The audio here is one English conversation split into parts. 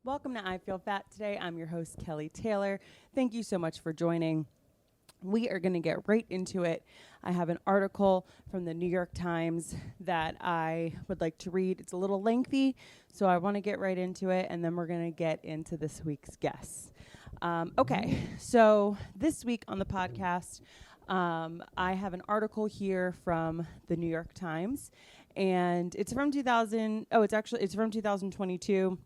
Welcome to I Feel Fat Today. I'm your host, Kelly Taylor. Thank you so much for joining. We are going to get right into it. I have an article from the New York Times that I would like to read. It's a little lengthy, so I want to get right into it, and then we're going to get into this week's guests. So this week on the podcast, I have an article here from the New York Times, and it's from 2022.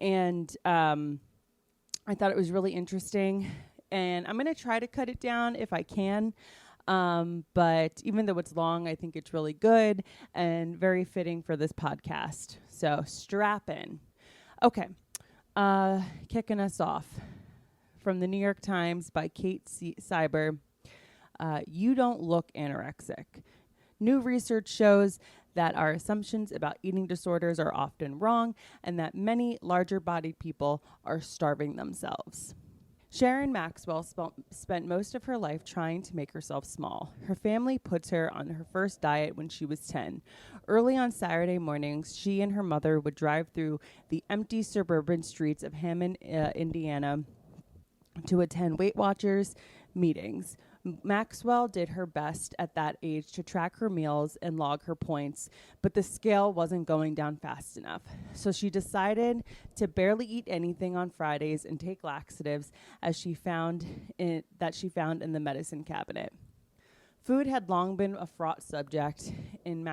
And I thought it was really interesting, and I'm going to try to cut it down if I can. But even though it's long, I think it's really good and very fitting for this podcast. So strap in. Okay. Kicking us off from the New York Times by Kate Seiber. You don't look anorexic. New research shows that our assumptions about eating disorders are often wrong and that many larger-bodied people are starving themselves. Sharon Maxwell spent most of her life trying to make herself small. Her family puts her on her first diet when she was 10. Early on Saturday mornings, she and her mother would drive through the empty suburban streets of Hammond, Indiana, to attend Weight Watchers meetings. Maxwell did her best at that age to track her meals and log her points, but the scale wasn't going down fast enough. So she decided to barely eat anything on Fridays and take laxatives that she found in the medicine cabinet. Food had long been a fraught subject in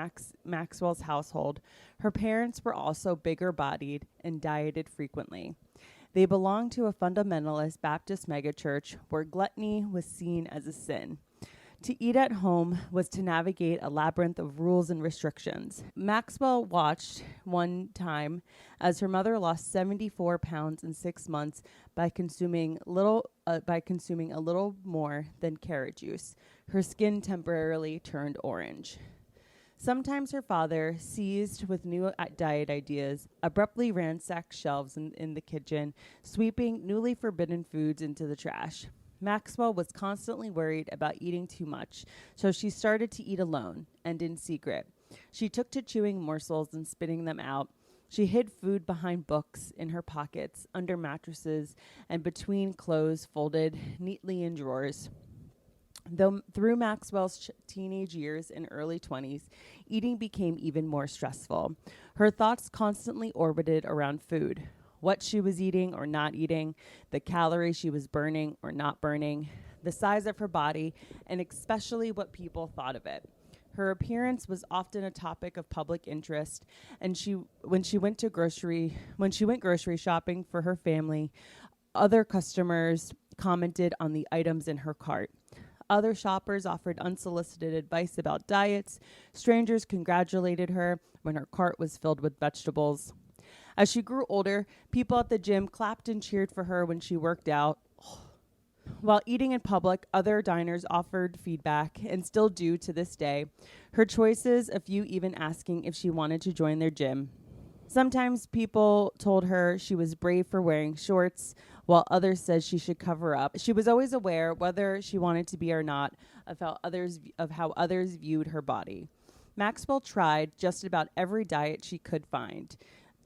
Maxwell's household. Her parents were also bigger-bodied and dieted frequently. They belonged to a fundamentalist Baptist megachurch where gluttony was seen as a sin. To eat at home was to navigate a labyrinth of rules and restrictions. Maxwell watched one time as her mother lost 74 pounds in 6 months by consuming a little more than carrot juice. Her skin temporarily turned orange. Sometimes her father, seized with new diet ideas, abruptly ransacked shelves in the kitchen, sweeping newly forbidden foods into the trash. Maxwell was constantly worried about eating too much, so she started to eat alone and in secret. She took to chewing morsels and spitting them out. She hid food behind books, in her pockets, under mattresses, and between clothes folded neatly in drawers. Though through Maxwell's teenage years and early 20s, eating became even more stressful. Her thoughts constantly orbited around food, what she was eating or not eating, the calories she was burning or not burning, the size of her body, and especially what people thought of it. Her appearance was often a topic of public interest, and when she went grocery shopping for her family, other customers commented on the items in her cart. Other shoppers offered unsolicited advice about diets. Strangers congratulated her when her cart was filled with vegetables. As she grew older, people at the gym clapped and cheered for her when she worked out. While eating in public, other diners offered feedback and still do to this day. Her choices, a few even asking if she wanted to join their gym. Sometimes people told her she was brave for wearing shorts, while others said she should cover up. She was always aware, whether she wanted to be or not, of how others viewed her body. Maxwell tried just about every diet she could find.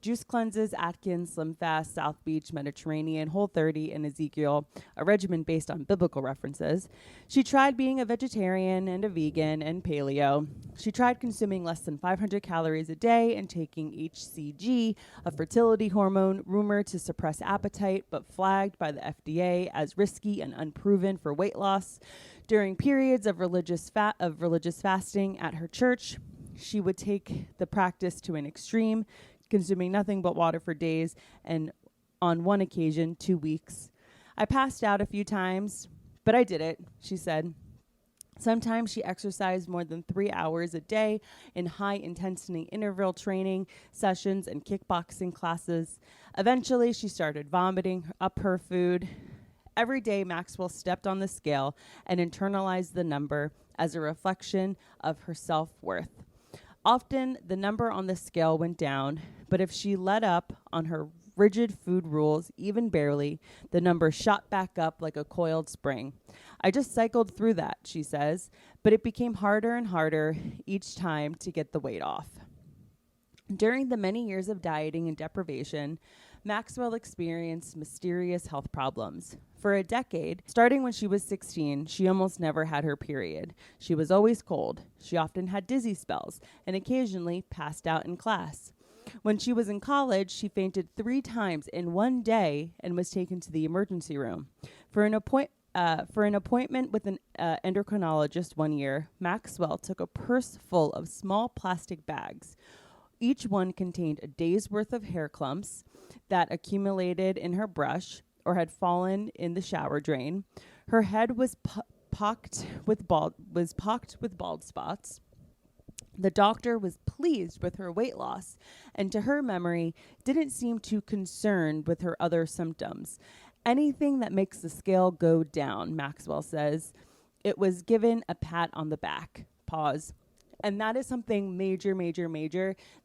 Juice cleanses, Atkins, Slim Fast, South Beach, Mediterranean, Whole30, and Ezekiel, a regimen based on biblical references. She tried being a vegetarian and a vegan and paleo. She tried consuming less than 500 calories a day and taking HCG, a fertility hormone rumored to suppress appetite, but flagged by the FDA as risky and unproven for weight loss. During periods of religious fasting at her church, she would take the practice to an extreme, consuming nothing but water for days, and on one occasion, 2 weeks. I passed out a few times, but I did it, she said. Sometimes she exercised more than 3 hours a day in high-intensity interval training sessions and kickboxing classes. Eventually, she started vomiting up her food. Every day, Maxwell stepped on the scale and internalized the number as a reflection of her self-worth. Often, the number on the scale went down, but if she let up on her rigid food rules, even barely, the number shot back up like a coiled spring. I just cycled through that, she says, but it became harder and harder each time to get the weight off. During the many years of dieting and deprivation, Maxwell experienced mysterious health problems. For a decade, starting when she was 16, she almost never had her period. She was always cold. She often had dizzy spells and occasionally passed out in class. When she was in college, she fainted 3 times in one day and was taken to the emergency room. For an appointment with an endocrinologist one year, Maxwell took a purse full of small plastic bags. Each one contained a day's worth of hair clumps that accumulated in her brush or had fallen in the shower drain. Her head was pocked with bald spots. The doctor was pleased with her weight loss and, to her memory, didn't seem too concerned with her other symptoms. Anything that makes the scale go down, Maxwell says. It was given a pat on the back. Pause. And that is something major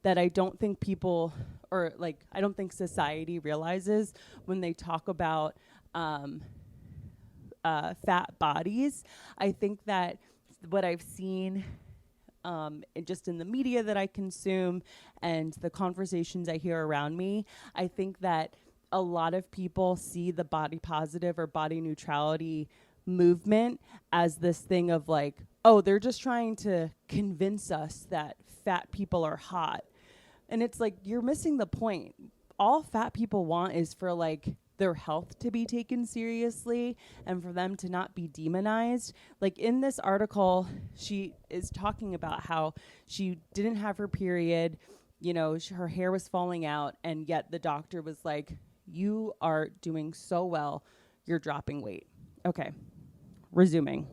that I don't think people, or like, I don't think society realizes when they talk about fat bodies. I think that what I've seen just in the media that I consume and the conversations I hear around me, I think that a lot of people see the body positive or body neutrality movement as this thing of like, oh, they're just trying to convince us that fat people are hot. And it's like, you're missing the point. All fat people want is for like their health to be taken seriously and for them to not be demonized. Like in this article, she is talking about how she didn't have her period, you know, her hair was falling out, and yet the doctor was like, you are doing so well, you're dropping weight. Okay, resuming.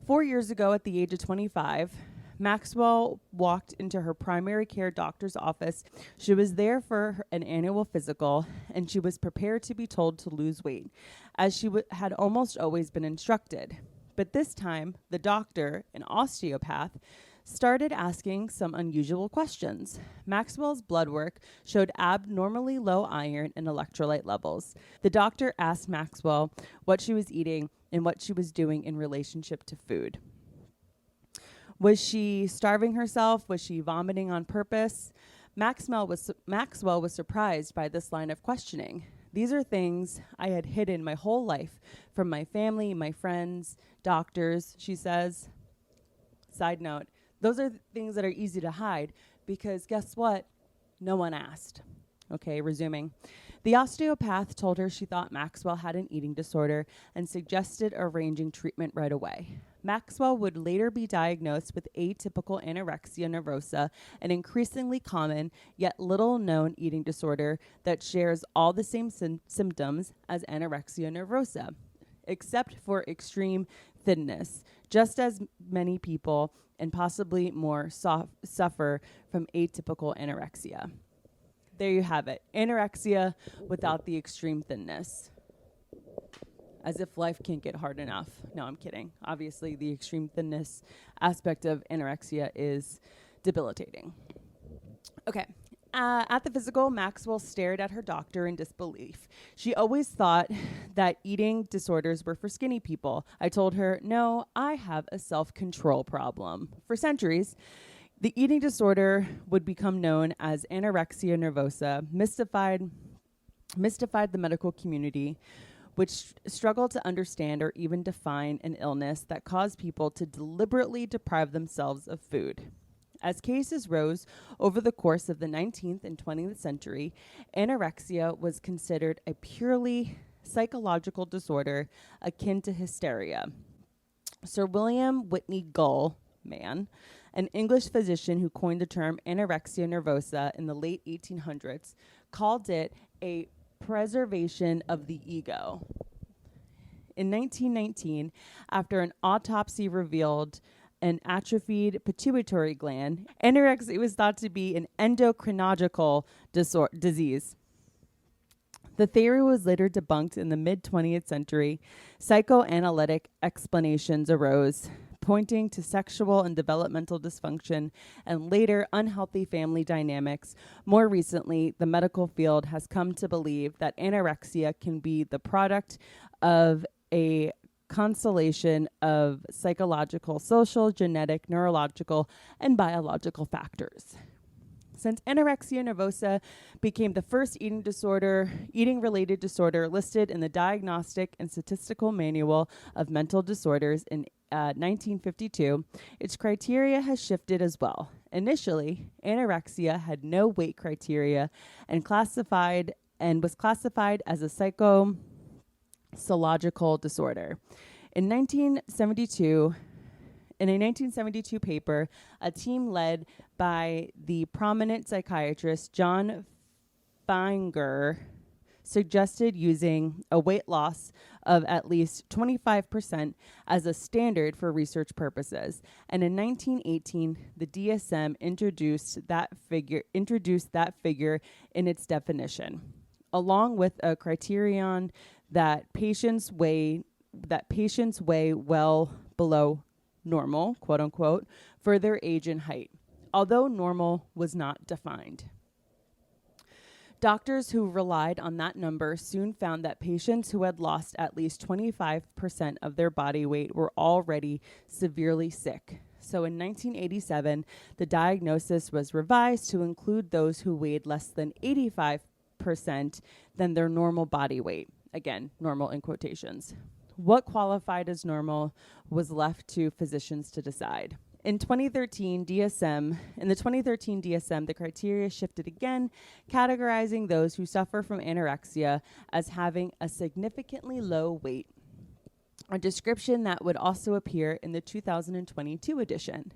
4 years ago, at the age of 25, Maxwell walked into her primary care doctor's office. She was there for an annual physical, and she was prepared to be told to lose weight, as she had almost always been instructed. But this time, the doctor, an osteopath, started asking some unusual questions. Maxwell's blood work showed abnormally low iron and electrolyte levels. The doctor asked Maxwell what she was eating and what she was doing in relationship to food. Was she starving herself? Was she vomiting on purpose? Maxwell was surprised by this line of questioning. These are things I had hidden my whole life from my family, my friends, doctors, she says. Side note, those are things that are easy to hide because guess what? No one asked. Okay, resuming. The osteopath told her she thought Maxwell had an eating disorder and suggested arranging treatment right away. Maxwell would later be diagnosed with atypical anorexia nervosa, an increasingly common yet little known eating disorder that shares all the same symptoms as anorexia nervosa, except for extreme thinness. Just as many people, and possibly more, suffer from atypical anorexia. There you have it. Anorexia without the extreme thinness. As if life can't get hard enough. No, I'm kidding. Obviously, the extreme thinness aspect of anorexia is debilitating. Okay. At the physical, Maxwell stared at her doctor in disbelief. She always thought that eating disorders were for skinny people. I told her, no, I have a self-control problem. For centuries, the eating disorder would become known as anorexia nervosa, mystified the medical community, which struggled to understand or even define an illness that caused people to deliberately deprive themselves of food. As cases rose over the course of the 19th and 20th century, anorexia was considered a purely psychological disorder akin to hysteria. Sir William Whitney Gull, an English physician who coined the term anorexia nervosa in the late 1800s, called it a preservation of the ego. In 1919, after an autopsy revealed an atrophied pituitary gland, anorexia was thought to be an endocrinological disease. The theory was later debunked in the mid-20th century. Psychoanalytic explanations arose, pointing to sexual and developmental dysfunction and later unhealthy family dynamics. More recently, the medical field has come to believe that anorexia can be the product of a constellation of psychological, social, genetic, neurological, and biological factors. Since anorexia nervosa became the first eating-related disorder listed in the Diagnostic and Statistical Manual of Mental Disorders in 1952, its criteria has shifted as well. Initially, anorexia had no weight criteria and was classified as a psychological disorder. In a 1972 paper, a team led by the prominent psychiatrist John Finger suggested using a weight loss of at least 25% as a standard for research purposes. And in 1918, the DSM introduced that figure in its definition, along with a criterion that patients weigh well below normal, quote unquote, for their age and height, although normal was not defined. Doctors who relied on that number soon found that patients who had lost at least 25% of their body weight were already severely sick. So in 1987, the diagnosis was revised to include those who weighed less than 85% than their normal body weight. Again, normal in quotations. What qualified as normal was left to physicians to decide. In the 2013 DSM, the criteria shifted again, categorizing those who suffer from anorexia as having a significantly low weight, a description that would also appear in the 2022 edition.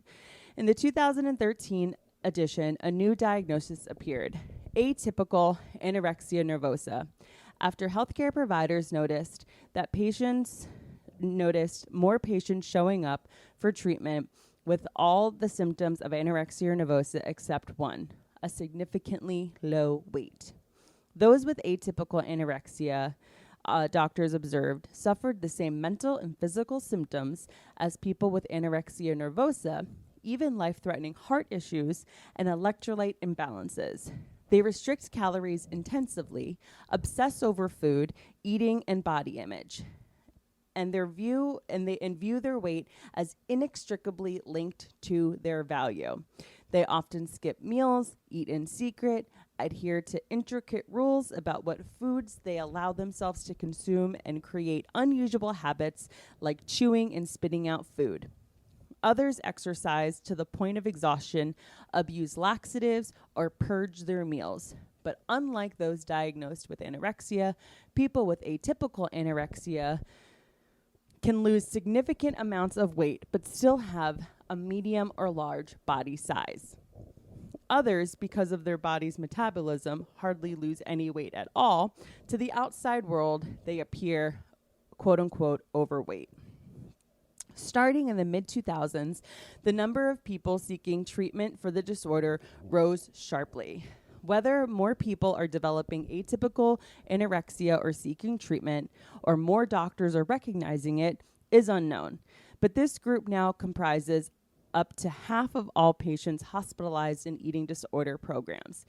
In the 2013 edition, a new diagnosis appeared: atypical anorexia nervosa. After healthcare providers noticed more patients showing up for treatment with all the symptoms of anorexia nervosa except one, a significantly low weight. Those with atypical anorexia, doctors observed, suffered the same mental and physical symptoms as people with anorexia nervosa, even life-threatening heart issues and electrolyte imbalances. They restrict calories intensively, obsess over food, eating, and body image. And they view their weight as inextricably linked to their value. They often skip meals, eat in secret, adhere to intricate rules about what foods they allow themselves to consume, and create unusual habits like chewing and spitting out food. Others exercise to the point of exhaustion, abuse laxatives, or purge their meals. But unlike those diagnosed with anorexia, people with atypical anorexia can lose significant amounts of weight but still have a medium or large body size. Others, because of their body's metabolism, hardly lose any weight at all. To the outside world, they appear, quote unquote, overweight. Starting in the mid-2000s, the number of people seeking treatment for the disorder rose sharply. Whether more people are developing atypical anorexia or seeking treatment, or more doctors are recognizing it, is unknown. But this group now comprises up to half of all patients hospitalized in eating disorder programs.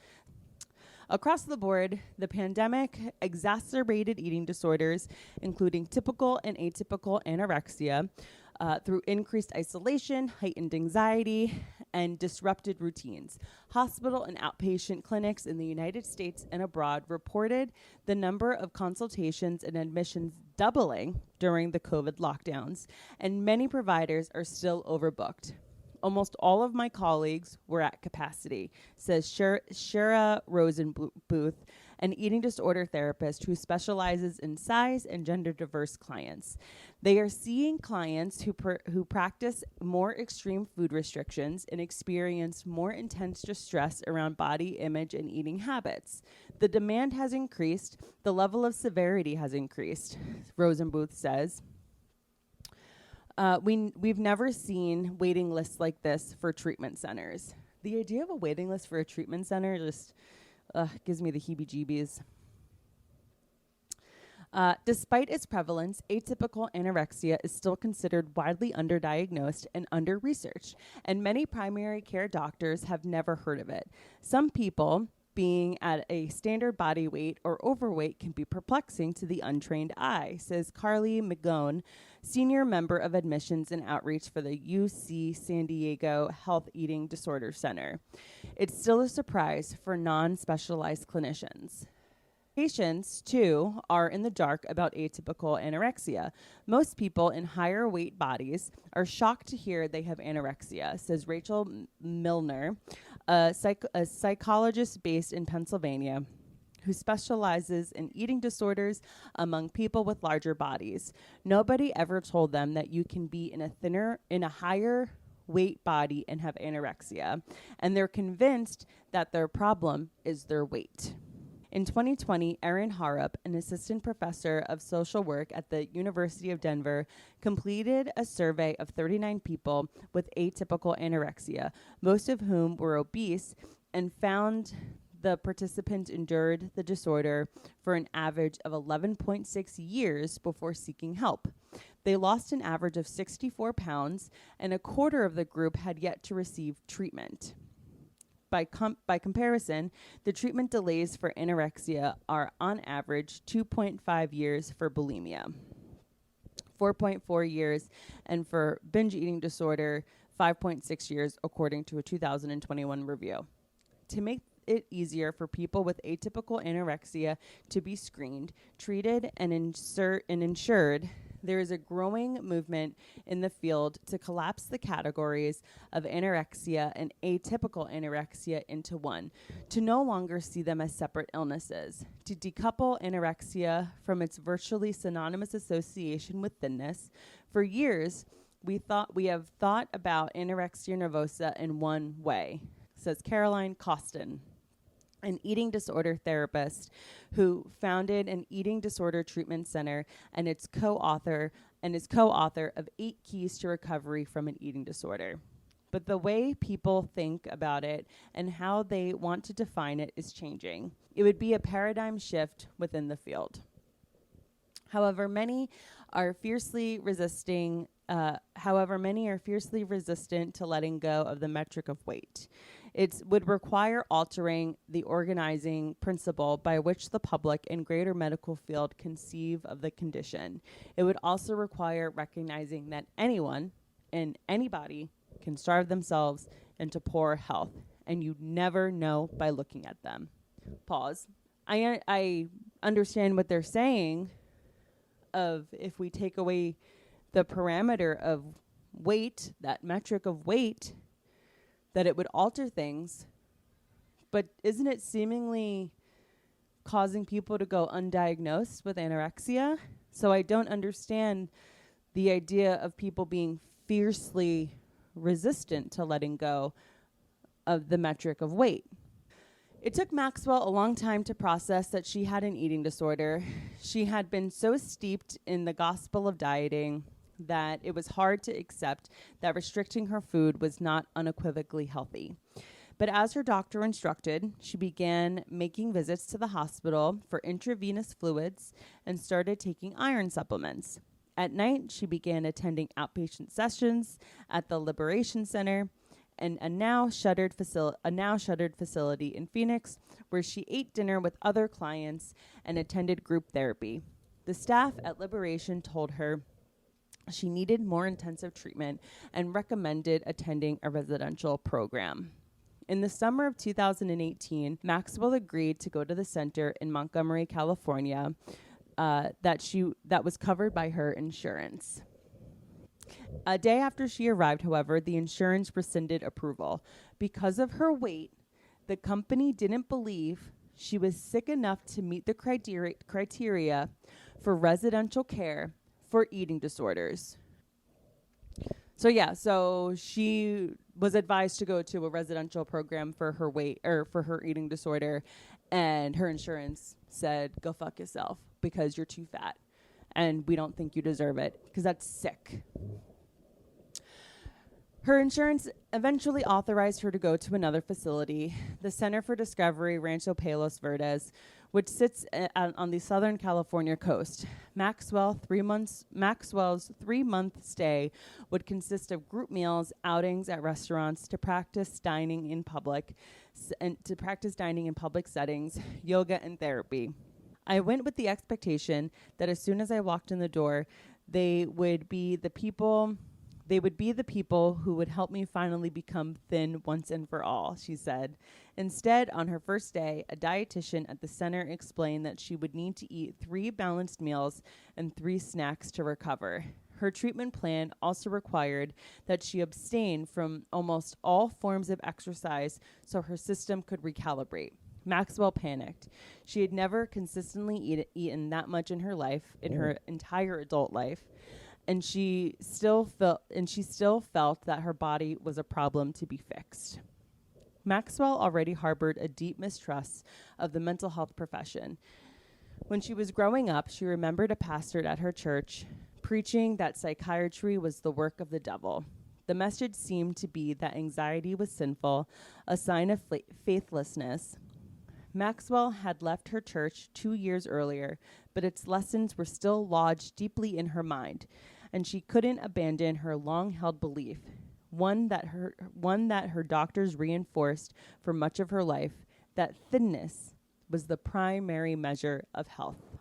Across the board, the pandemic exacerbated eating disorders, including typical and atypical anorexia, through increased isolation, heightened anxiety, and disrupted routines. Hospital and outpatient clinics in the United States and abroad reported the number of consultations and admissions doubling during the COVID lockdowns, and many providers are still overbooked. Almost all of my colleagues were at capacity, says Shara Rosenbooth, an eating disorder therapist who specializes in size and gender diverse clients. They are seeing clients who practice more extreme food restrictions and experience more intense distress around body image and eating habits. The demand has increased, the level of severity has increased, Rosenbooth says. We've never seen waiting lists like this for treatment centers. The idea of a waiting list for a treatment center just gives me the heebie-jeebies. Despite its prevalence, atypical anorexia is still considered widely underdiagnosed and under-researched, and many primary care doctors have never heard of it. Some people being at a standard body weight or overweight can be perplexing to the untrained eye, says Carly McGone, senior member of admissions and outreach for the UC San Diego Health Eating Disorder Center. It's still a surprise for non-specialized clinicians. Patients, too, are in the dark about atypical anorexia. Most people in higher weight bodies are shocked to hear they have anorexia, says Rachel Milner, a psychologist based in Pennsylvania, who specializes in eating disorders among people with larger bodies. Nobody ever told them that you can be in a higher weight body and have anorexia, and they're convinced that their problem is their weight. In 2020, Erin Harrop, an assistant professor of social work at the University of Denver, completed a survey of 39 people with atypical anorexia, most of whom were obese, and found the participants endured the disorder for an average of 11.6 years before seeking help. They lost an average of 64 pounds, and a quarter of the group had yet to receive treatment. By comparison, the treatment delays for anorexia are on average 2.5 years for bulimia, 4.4 years, and for binge eating disorder, 5.6 years, according to a 2021 review. To make it easier for people with atypical anorexia to be screened, treated, and insured, there is a growing movement in the field to collapse the categories of anorexia and atypical anorexia into one, to no longer see them as separate illnesses, to decouple anorexia from its virtually synonymous association with thinness. For years, we have thought about anorexia nervosa in one way, says Caroline Costin, an eating disorder therapist who founded an eating disorder treatment center and is co-author of 8 Keys to Recovery from an Eating Disorder. But the way people think about it and how they want to define it is changing. It would be a paradigm shift within the field. However, many are fiercely resistant to letting go of the metric of weight. It would require altering the organizing principle by which the public and greater medical field conceive of the condition. It would also require recognizing that anyone and anybody can starve themselves into poor health, and you never know by looking at them. Pause. I understand what they're saying of if we take away the parameter of weight, that metric of weight, that it would alter things. But isn't it seemingly causing people to go undiagnosed with anorexia? So I don't understand the idea of people being fiercely resistant to letting go of the metric of weight. It took Maxwell a long time to process that she had an eating disorder. She had been so steeped in the gospel of dieting that it was hard to accept that restricting her food was not unequivocally healthy. But as her doctor instructed, she began making visits to the hospital for intravenous fluids and started taking iron supplements. At night, she began attending outpatient sessions at the Liberation Center and a now shuttered facility in Phoenix, where she ate dinner with other clients and attended group therapy. The staff at Liberation told her she needed more intensive treatment and recommended attending a residential program. In the summer of 2018, Maxwell agreed to go to the center in Montgomery, California, that was covered by her insurance. A day after she arrived, however, the insurance rescinded approval. Because of her weight, the company didn't believe she was sick enough to meet the criteria for residential care for eating disorders. So she was advised to go to a residential program for her weight or for her eating disorder, and her insurance said, go fuck yourself because you're too fat and we don't think you deserve it because that's sick. Her insurance eventually authorized her to go to another facility, the Center for Discovery Rancho Palos Verdes, which sits on the Southern California coast. Maxwell's 3-month stay would consist of group meals, outings at restaurants, to practice dining in public settings, yoga, and therapy. I went with the expectation that as soon as I walked in the door, They would be the people who would help me finally become thin once and for all, she said. Instead, on her first day, a dietitian at the center explained that she would need to eat 3 balanced meals and 3 snacks to recover. Her treatment plan also required that she abstain from almost all forms of exercise so her system could recalibrate. Maxwell panicked. She had never consistently eaten that much in her life, in her entire adult life, and she still felt that her body was a problem to be fixed. Maxwell already harbored a deep mistrust of the mental health profession. When she was growing up, she remembered a pastor at her church preaching that psychiatry was the work of the devil. The message seemed to be that anxiety was sinful, a sign of faithlessness. Maxwell had left her church 2 years earlier, but its lessons were still lodged deeply in her mind, and she couldn't abandon her long-held belief, one that her doctors reinforced for much of her life, that thinness was the primary measure of health.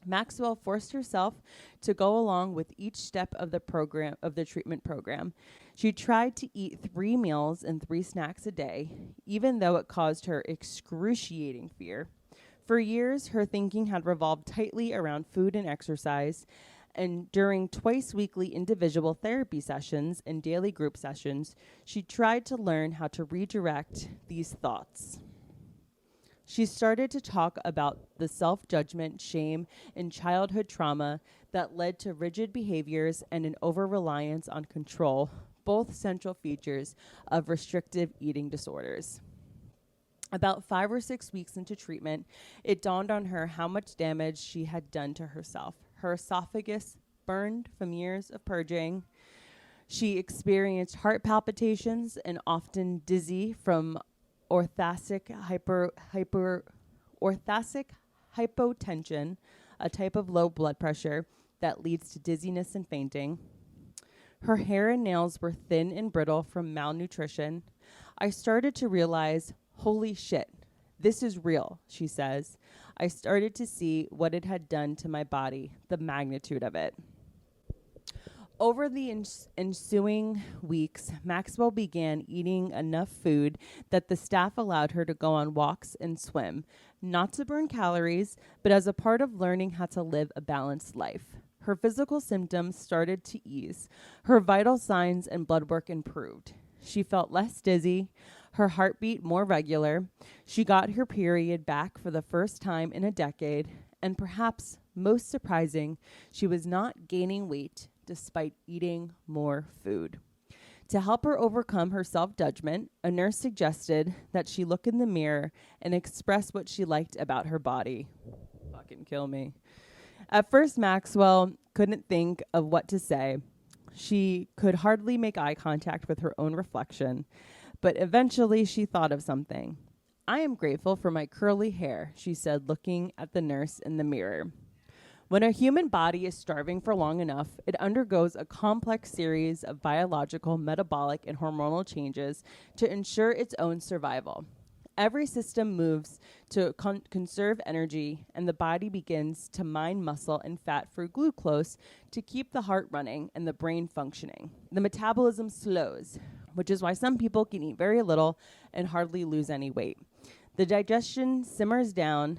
Maxwell forced herself to go along with each step of the treatment program. She tried to eat 3 meals and 3 snacks a day, even though it caused her excruciating fear. For years, her thinking had revolved tightly around food and exercise, and during twice-weekly individual therapy sessions and daily group sessions, she tried to learn how to redirect these thoughts. She started to talk about the self-judgment, shame, and childhood trauma that led to rigid behaviors and an over-reliance on control, both central features of restrictive eating disorders. About 5 or 6 weeks into treatment, it dawned on her how much damage she had done to herself. Her esophagus burned from years of purging. She experienced heart palpitations and often dizzy from orthosic hypotension, a type of low blood pressure that leads to dizziness and fainting. Her hair and nails were thin and brittle from malnutrition. I started to realize, holy shit, this is real, she says. I started to see what it had done to my body, the magnitude of it. Over the ensuing weeks, Maxwell began eating enough food that the staff allowed her to go on walks and swim, not to burn calories, but as a part of learning how to live a balanced life. Her physical symptoms started to ease. Her vital signs and blood work improved. She felt less dizzy, her heartbeat more regular. She got her period back for the first time in a decade, and perhaps most surprising, she was not gaining weight despite eating more food. To help her overcome her self-judgment, a nurse suggested that she look in the mirror and express what she liked about her body. Fucking kill me. At first, Maxwell couldn't think of what to say. She could hardly make eye contact with her own reflection, but eventually she thought of something. I am grateful for my curly hair, she said, looking at the nurse in the mirror. When a human body is starving for long enough, it undergoes a complex series of biological, metabolic, and hormonal changes to ensure its own survival. Every system moves to conserve energy, and the body begins to mine muscle and fat for glucose to keep the heart running and the brain functioning. The metabolism slows, which is why some people can eat very little and hardly lose any weight. The digestion simmers down,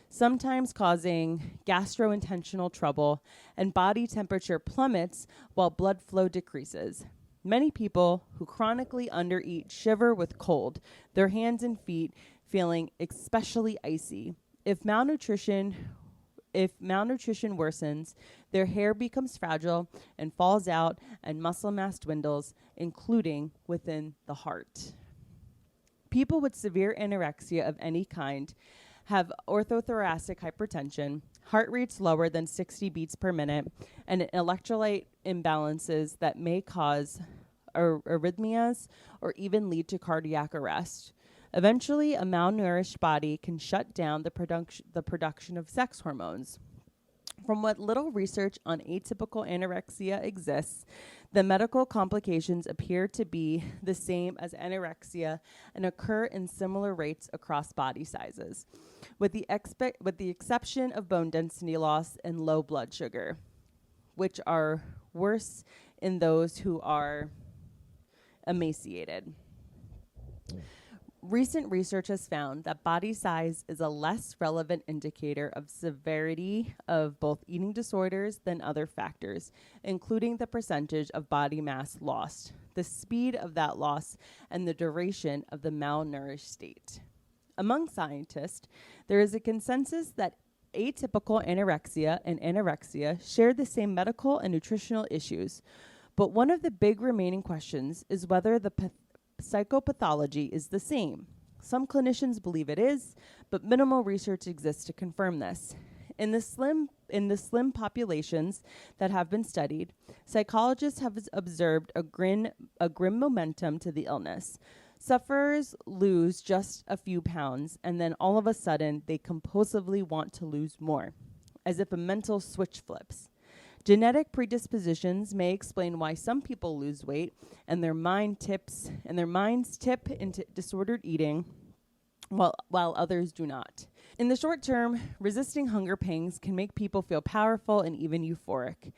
sometimes causing gastrointestinal trouble, and body temperature plummets while blood flow decreases. Many people who chronically undereat shiver with cold, their hands and feet feeling especially icy. If malnutrition worsens, their hair becomes fragile and falls out, and muscle mass dwindles, including within the heart. People with severe anorexia of any kind have orthothoracic hypertension, heart rates lower than 60 beats per minute, and electrolyte imbalances that may cause arrhythmias or even lead to cardiac arrest. Eventually, a malnourished body can shut down the production of sex hormones. From what little research on atypical anorexia exists, the medical complications appear to be the same as anorexia and occur in similar rates across body sizes, with the exception of bone density loss and low blood sugar, which are worse in those who are emaciated. Recent research has found that body size is a less relevant indicator of severity of both eating disorders than other factors, including the percentage of body mass lost, the speed of that loss, and the duration of the malnourished state. Among scientists, there is a consensus that atypical anorexia and anorexia share the same medical and nutritional issues, but one of the big remaining questions is whether the psychopathology is the same. Some clinicians believe it is, but minimal research exists to confirm this. In the slim populations that have been studied, psychologists have observed a grim momentum to the illness. Sufferers lose just a few pounds, and then all of a sudden, they compulsively want to lose more, as if a mental switch flips. Genetic predispositions may explain why some people lose weight and their minds tip into disordered eating while others do not. In the short term, resisting hunger pangs can make people feel powerful and even euphoric.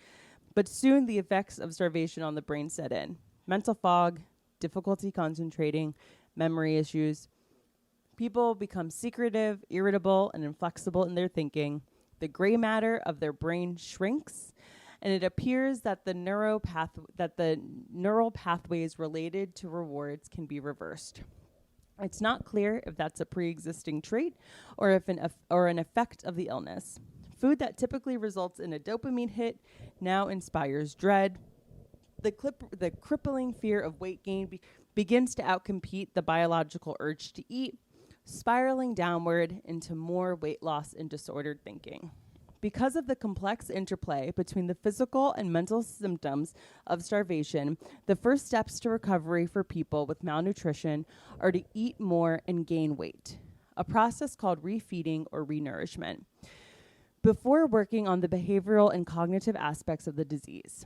But soon the effects of starvation on the brain set in. Mental fog, difficulty concentrating, memory issues. People become secretive, irritable, and inflexible in their thinking. The gray matter of their brain shrinks, and it appears that the neural pathways related to rewards can be reversed. It's not clear if that's a pre-existing trait or if an effect of the illness. Food that typically results in a dopamine hit now inspires dread. The crippling fear of weight gain begins to outcompete the biological urge to eat, spiraling downward into more weight loss and disordered thinking. Because of the complex interplay between the physical and mental symptoms of starvation, the first steps to recovery for people with malnutrition are to eat more and gain weight, a process called refeeding or renourishment, before working on the behavioral and cognitive aspects of the disease.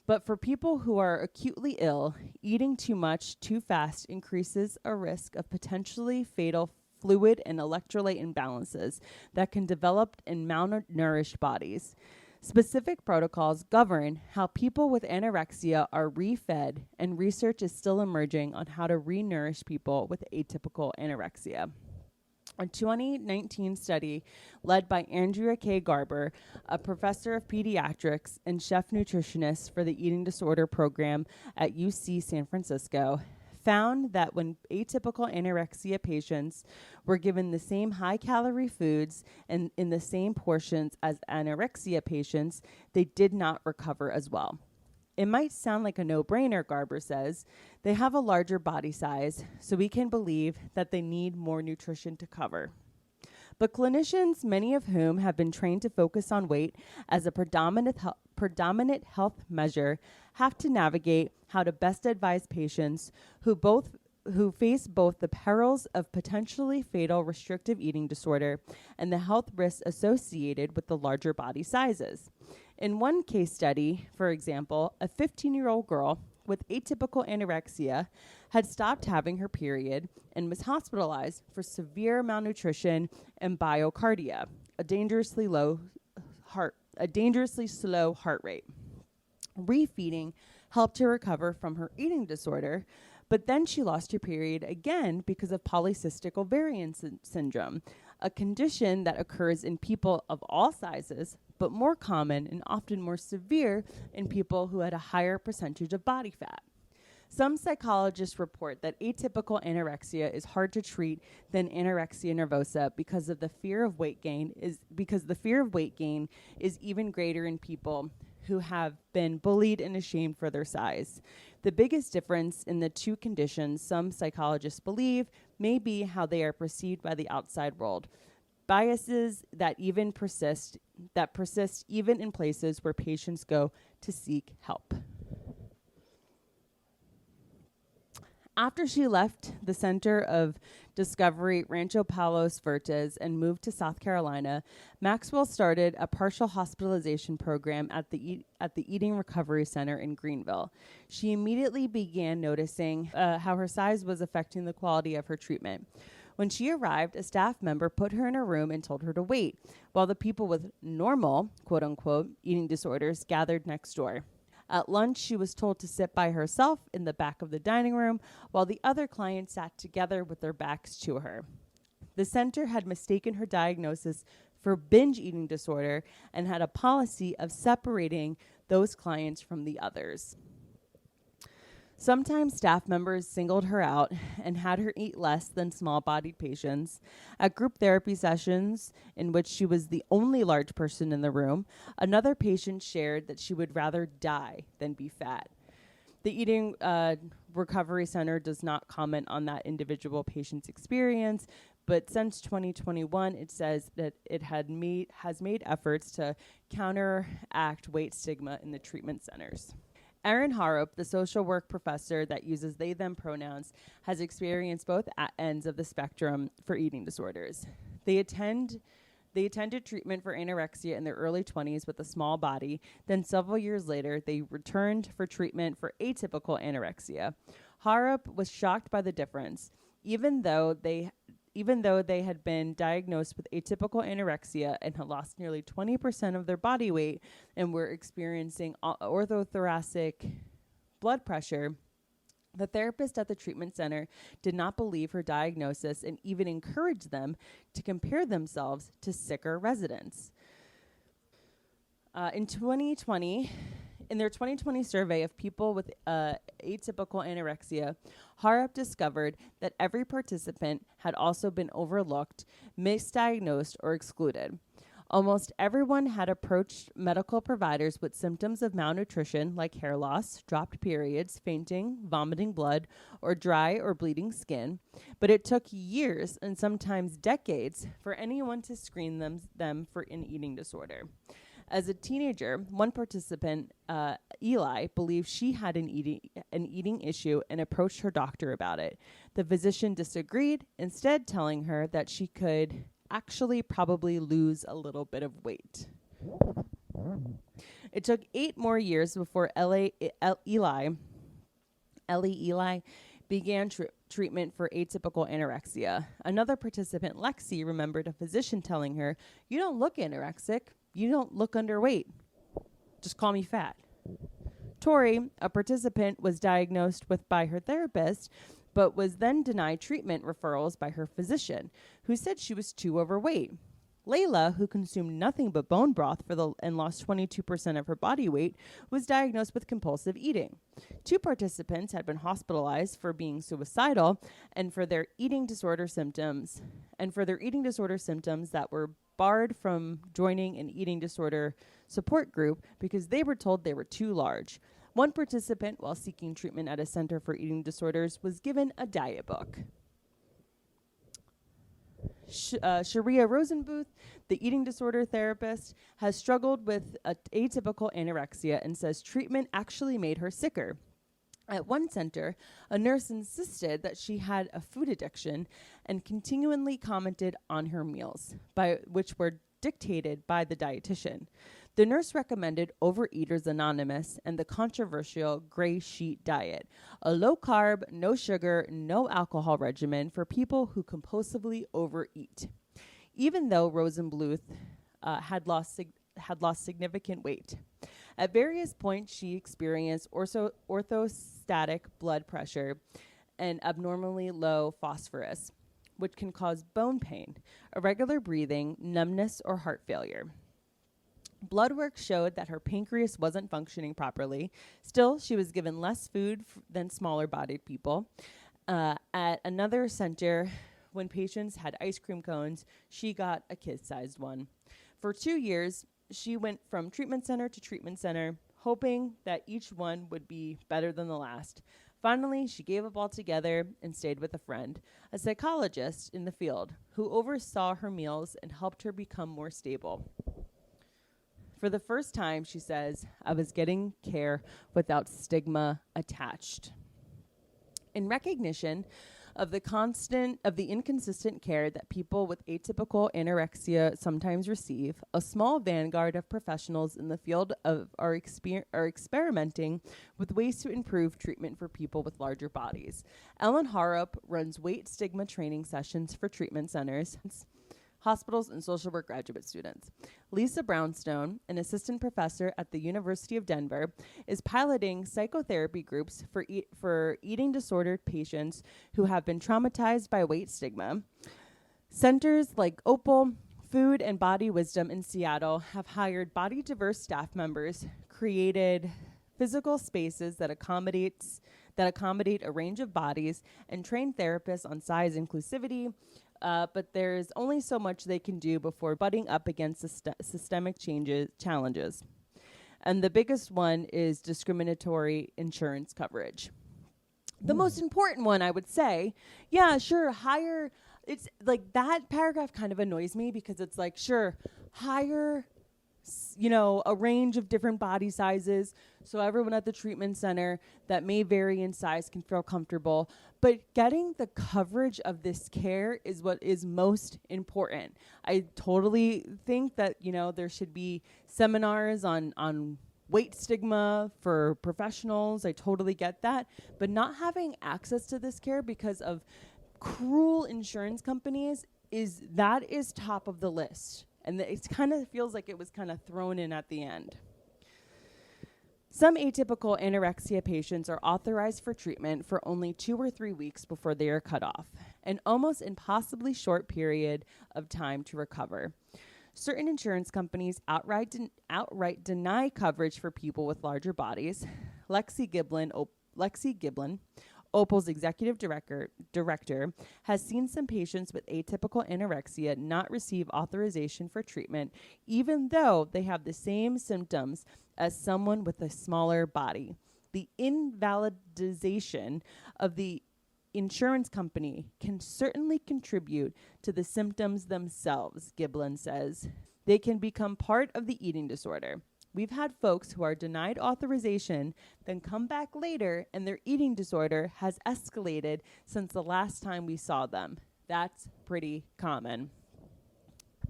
But for people who are acutely ill, eating too much too fast increases a risk of potentially fatal fluid and electrolyte imbalances that can develop in malnourished bodies. Specific protocols govern how people with anorexia are refed, and research is still emerging on how to renourish people with atypical anorexia. A 2019 study led by Andrea K. Garber, a professor of pediatrics and chef nutritionist for the eating disorder program at UC San Francisco, found that when atypical anorexia patients were given the same high-calorie foods and in the same portions as anorexia patients, they did not recover as well. It might sound like a no-brainer, Garber says. They have a larger body size, so we can believe that they need more nutrition to cover. But clinicians, many of whom have been trained to focus on weight as a predominant health measure, have to navigate how to best advise patients who face both the perils of potentially fatal restrictive eating disorder and the health risks associated with the larger body sizes. In one case study, for example, a 15-year-old girl with atypical anorexia had stopped having her period and was hospitalized for severe malnutrition and biocardia, a dangerously slow heart rate. Refeeding helped her recover from her eating disorder, but then she lost her period again because of polycystic ovarian syndrome, a condition that occurs in people of all sizes, but more common and often more severe in people who had a higher percentage of body fat. Some psychologists report that atypical anorexia is harder to treat than anorexia nervosa because the fear of weight gain is even greater in people who have been bullied and ashamed for their size. The biggest difference in the two conditions, some psychologists believe, may be how they are perceived by the outside world. Biases that persist even in places where patients go to seek help. After she left the center of discovery, Rancho Palos Verdes, and moved to South Carolina, Maxwell started a partial hospitalization program at the Eating Recovery Center in Greenville. She immediately began noticing how her size was affecting the quality of her treatment. When she arrived, a staff member put her in a room and told her to wait, while the people with normal, quote unquote, eating disorders gathered next door. At lunch, she was told to sit by herself in the back of the dining room while the other clients sat together with their backs to her. The center had mistaken her diagnosis for binge eating disorder and had a policy of separating those clients from the others. Sometimes staff members singled her out and had her eat less than small-bodied patients. At group therapy sessions, in which she was the only large person in the room, another patient shared that she would rather die than be fat. The Eating Recovery Center does not comment on that individual patient's experience, but since 2021, it says that it has made efforts to counteract weight stigma in the treatment centers. Erin Harrop, the social work professor that uses they/them pronouns, has experienced both ends of the spectrum for eating disorders. They attended treatment for anorexia in their early 20s with a small body. Then several years later, they returned for treatment for atypical anorexia. Harrop was shocked by the difference. Even though they had been diagnosed with atypical anorexia and had lost nearly 20% of their body weight and were experiencing orthothoracic blood pressure, the therapist at the treatment center did not believe her diagnosis and even encouraged them to compare themselves to sicker residents. In their 2020 survey of people with atypical anorexia, Harrop discovered that every participant had also been overlooked, misdiagnosed, or excluded. Almost everyone had approached medical providers with symptoms of malnutrition like hair loss, dropped periods, fainting, vomiting blood, or dry or bleeding skin, but it took years and sometimes decades for anyone to screen them for an eating disorder. As a teenager, one participant, Eli, believed she had an eating issue and approached her doctor about it. The physician disagreed, instead telling her that she could actually probably lose a little bit of weight. It took 8 more years before Eli began treatment for atypical anorexia. Another participant, Lexi, remembered a physician telling her, "You don't look anorexic. You don't look underweight. Just call me fat." Tori, a participant, was diagnosed by her therapist, but was then denied treatment referrals by her physician, who said she was too overweight. Layla, who consumed nothing but bone broth and lost 22% of her body weight, was diagnosed with compulsive eating. 2 participants had been hospitalized for being suicidal and for their eating disorder symptoms, that were barred from joining an eating disorder support group because they were told they were too large. One participant, while seeking treatment at a center for eating disorders, was given a diet book. Sharia Rosenbluth, the eating disorder therapist, has struggled with atypical anorexia and says treatment actually made her sicker. At one center, a nurse insisted that she had a food addiction and continually commented on her meals, which were dictated by the dietitian. The nurse recommended Overeaters Anonymous and the controversial Gray Sheet Diet, a low-carb, no sugar, no alcohol regimen for people who compulsively overeat. Even though Rosenbluth had lost significant weight. At various points, she experienced orthostatic blood pressure and abnormally low phosphorus, which can cause bone pain, irregular breathing, numbness, or heart failure. Blood work showed that her pancreas wasn't functioning properly. Still, she was given less food than smaller-bodied people. At another center, when patients had ice cream cones, she got a kid-sized one. For 2 years, she went from treatment center to treatment center, hoping that each one would be better than the last. Finally, she gave up altogether and stayed with a friend, a psychologist in the field, who oversaw her meals and helped her become more stable. For the first time, she says, I was getting care without stigma attached. In recognition of the inconsistent care that people with atypical anorexia sometimes receive, a small vanguard of professionals in the field are experimenting with ways to improve treatment for people with larger bodies. Ellen Harrop runs weight stigma training sessions for treatment centers, hospitals, and social work graduate students. Lisa Brownstone, an assistant professor at the University of Denver, is piloting psychotherapy groups for eating disordered patients who have been traumatized by weight stigma. Centers like Opal, Food and Body Wisdom in Seattle have hired body diverse staff members, created physical spaces that accommodate a range of bodies, and trained therapists on size inclusivity. But there's only so much they can do before butting up against systemic challenges. And the biggest one is discriminatory insurance coverage. The most important one, I would say, hire. It's like that paragraph kind of annoys me because it's like, sure, hire a range of different body sizes so everyone at the treatment center that may vary in size can feel comfortable. But getting the coverage of this care is what is most important. I totally think that, there should be seminars on weight stigma for professionals. I totally get that. But not having access to this care because of cruel insurance companies is top of the list. And it kind of feels like it was kind of thrown in at the end. Some atypical anorexia patients are authorized for treatment for only 2 or 3 weeks before they are cut off, an almost impossibly short period of time to recover. Certain insurance companies outright deny coverage for people with larger bodies. Lexi Giblin, Opal's executive director, has seen some patients with atypical anorexia not receive authorization for treatment, even though they have the same symptoms as someone with a smaller body. The invalidization of the insurance company can certainly contribute to the symptoms themselves, Giblin says. They can become part of the eating disorder. We've had folks who are denied authorization, then come back later, and their eating disorder has escalated since the last time we saw them. That's pretty common.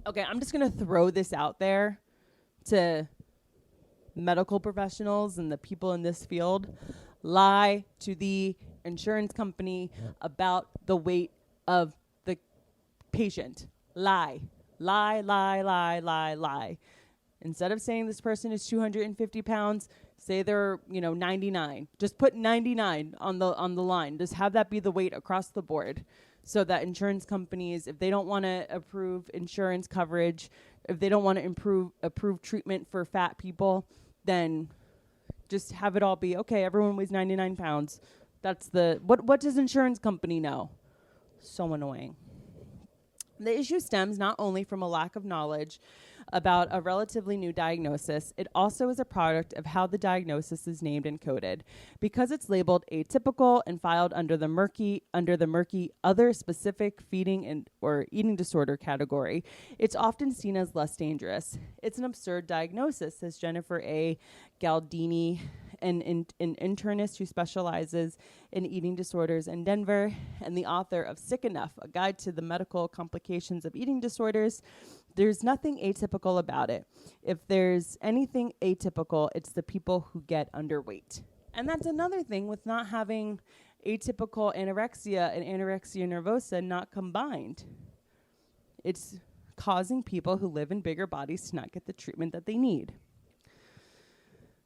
Okay, I'm just going to throw this out there to medical professionals and the people in this field. Lie to the insurance company about the weight of the patient. Lie. Lie, lie, lie, lie, lie. Instead of saying this person is 250 pounds, say they're, 99. Just put 99 on the line. Just have that be the weight across the board so that insurance companies, if they don't want to approve insurance coverage, if they don't want to approve treatment for fat people, then just have it all be, okay, everyone weighs 99 pounds. That's what does insurance company know? So annoying. The issue stems not only from a lack of knowledge about a relatively new diagnosis, it also is a product of how the diagnosis is named and coded. Because it's labeled atypical and filed under the murky other specific feeding or eating disorder category, it's often seen as less dangerous. It's an absurd diagnosis, says Jennifer A. Galdini, an internist who specializes in eating disorders in Denver and the author of Sick Enough, a guide to the medical complications of eating disorders. There's nothing atypical about it. If there's anything atypical, it's the people who get underweight. And that's another thing with not having atypical anorexia and anorexia nervosa not combined. It's causing people who live in bigger bodies to not get the treatment that they need.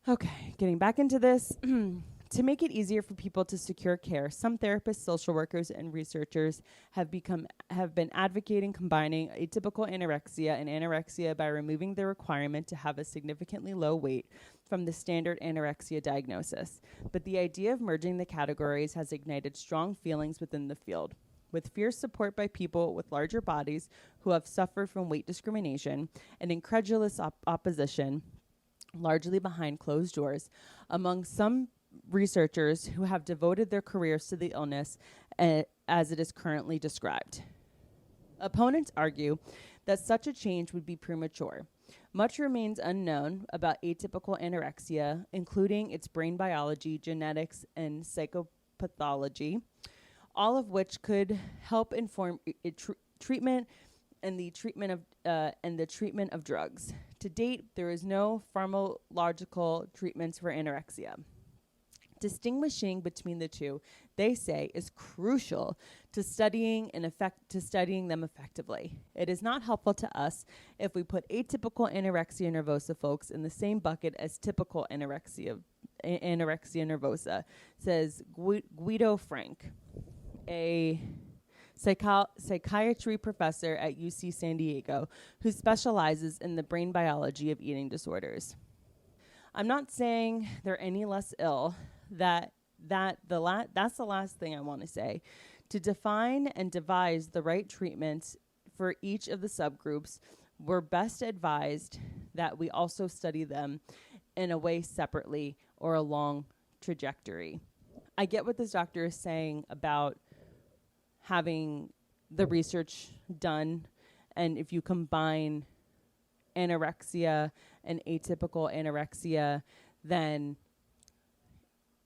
Okay, getting back into this. To make it easier for people to secure care, some therapists, social workers, and researchers have been advocating combining atypical anorexia and anorexia by removing the requirement to have a significantly low weight from the standard anorexia diagnosis. But the idea of merging the categories has ignited strong feelings within the field. With fierce support by people with larger bodies who have suffered from weight discrimination and incredulous opposition, largely behind closed doors, among some researchers who have devoted their careers to the illness as it is currently described. Opponents argue that such a change would be premature. Much remains unknown about atypical anorexia, including its brain biology, genetics, and pathology, all of which could help inform treatment and the treatment of drugs. To date, there is no pharmacological treatments for anorexia. Distinguishing between the two, they say, is crucial to studying them effectively. It is not helpful to us if we put atypical anorexia nervosa folks in the same bucket as typical anorexia nervosa, says Guido Frank, a psychiatry professor at UC San Diego, who specializes in the brain biology of eating disorders. I'm not saying they're any less ill. That's the last thing I want to say. To define and devise the right treatments for each of the subgroups, we're best advised that we also study them in a way separately or a long trajectory. I get what this doctor is saying about having the research done, and if you combine anorexia and atypical anorexia, then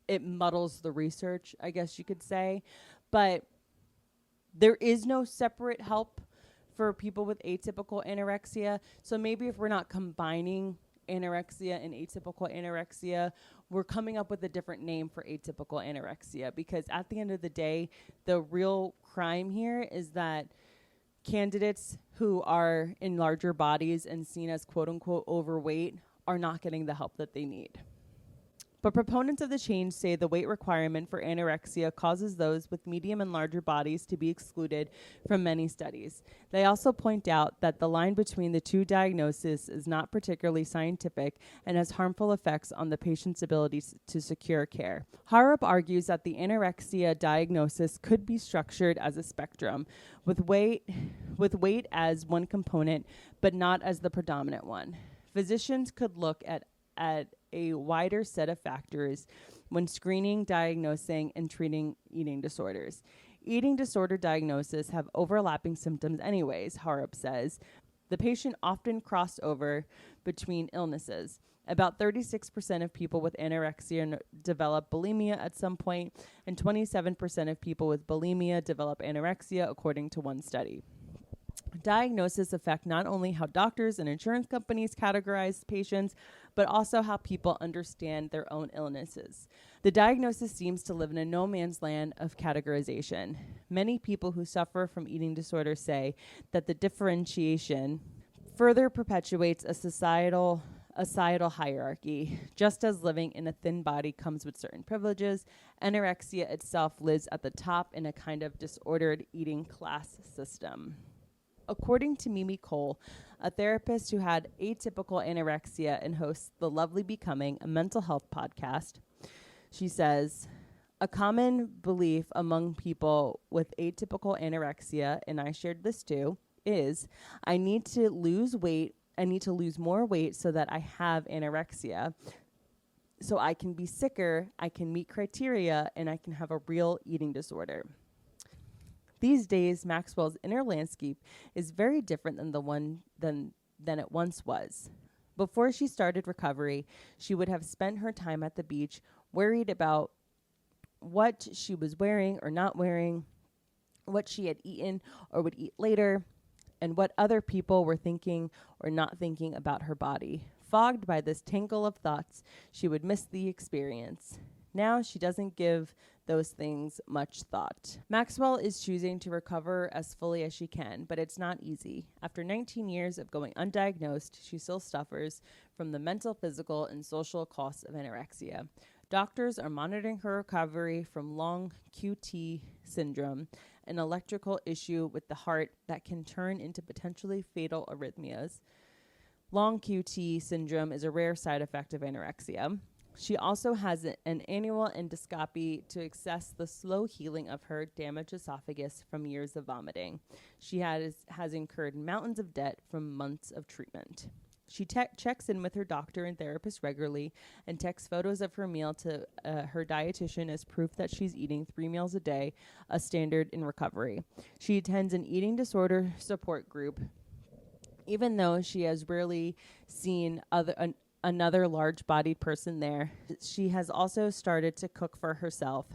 it muddles the research, I guess you could say. But there is no separate help for people with atypical anorexia. So maybe if we're not combining anorexia and atypical anorexia, we're coming up with a different name for atypical anorexia, because at the end of the day, the real crime here is that candidates who are in larger bodies and seen as quote unquote overweight are not getting the help that they need. But proponents of the change say the weight requirement for anorexia causes those with medium and larger bodies to be excluded from many studies. They also point out that the line between the two diagnoses is not particularly scientific and has harmful effects on the patient's ability to secure care. Harrop argues that the anorexia diagnosis could be structured as a spectrum, with weight as one component, but not as the predominant one. Physicians could look at a wider set of factors when screening, diagnosing, and treating eating disorders. Eating disorder diagnoses have overlapping symptoms anyways, Harrop says. The patient often cross over between illnesses. About 36% of people with anorexia develop bulimia at some point, and 27% of people with bulimia develop anorexia, according to one study. Diagnosis affect not only how doctors and insurance companies categorize patients, but also how people understand their own illnesses. The diagnosis seems to live in a no man's land of categorization. Many people who suffer from eating disorders say that the differentiation further perpetuates a societal hierarchy. Just as living in a thin body comes with certain privileges, anorexia itself lives at the top in a kind of disordered eating class system. According to Mimi Cole, a therapist who had atypical anorexia and hosts The Lovely Becoming, a mental health podcast, she says, a common belief among people with atypical anorexia, and I shared this too, is I need to lose weight. I need to lose more weight so that I have anorexia. So I can be sicker, I can meet criteria, and I can have a real eating disorder. These days, Maxwell's inner landscape is very different than it once was. Before she started recovery, she would have spent her time at the beach worried about what she was wearing or not wearing, what she had eaten or would eat later, and what other people were thinking or not thinking about her body. Fogged by this tangle of thoughts, she would miss the experience. Now she doesn't give those things much thought. Maxwell is choosing to recover as fully as she can, but it's not easy. After 19 years of going undiagnosed, she still suffers from the mental, physical, and social costs of anorexia. Doctors are monitoring her recovery from long QT syndrome, an electrical issue with the heart that can turn into potentially fatal arrhythmias. Long QT syndrome is a rare side effect of anorexia. She also has an annual endoscopy to assess the slow healing of her damaged esophagus from years of vomiting. She has incurred mountains of debt from months of treatment. She checks in with her doctor and therapist regularly and texts photos of her meal to her dietitian as proof that she's eating 3 meals a day, a standard in recovery. She attends an eating disorder support group, even though she has rarely seen another large-bodied person there. She has also started to cook for herself,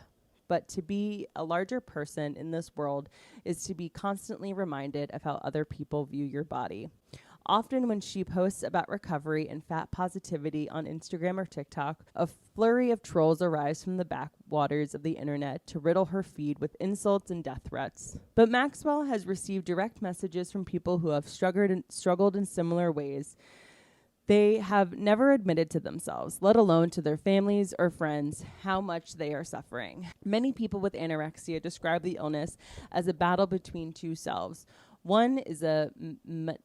but to be a larger person in this world is to be constantly reminded of how other people view your body. Often when she posts about recovery and fat positivity on Instagram or TikTok, a flurry of trolls arrives from the backwaters of the internet to riddle her feed with insults and death threats. But Maxwell has received direct messages from people who have struggled in similar ways. They have never admitted to themselves, let alone to their families or friends, how much they are suffering. Many people with anorexia describe the illness as a battle between two selves. One is a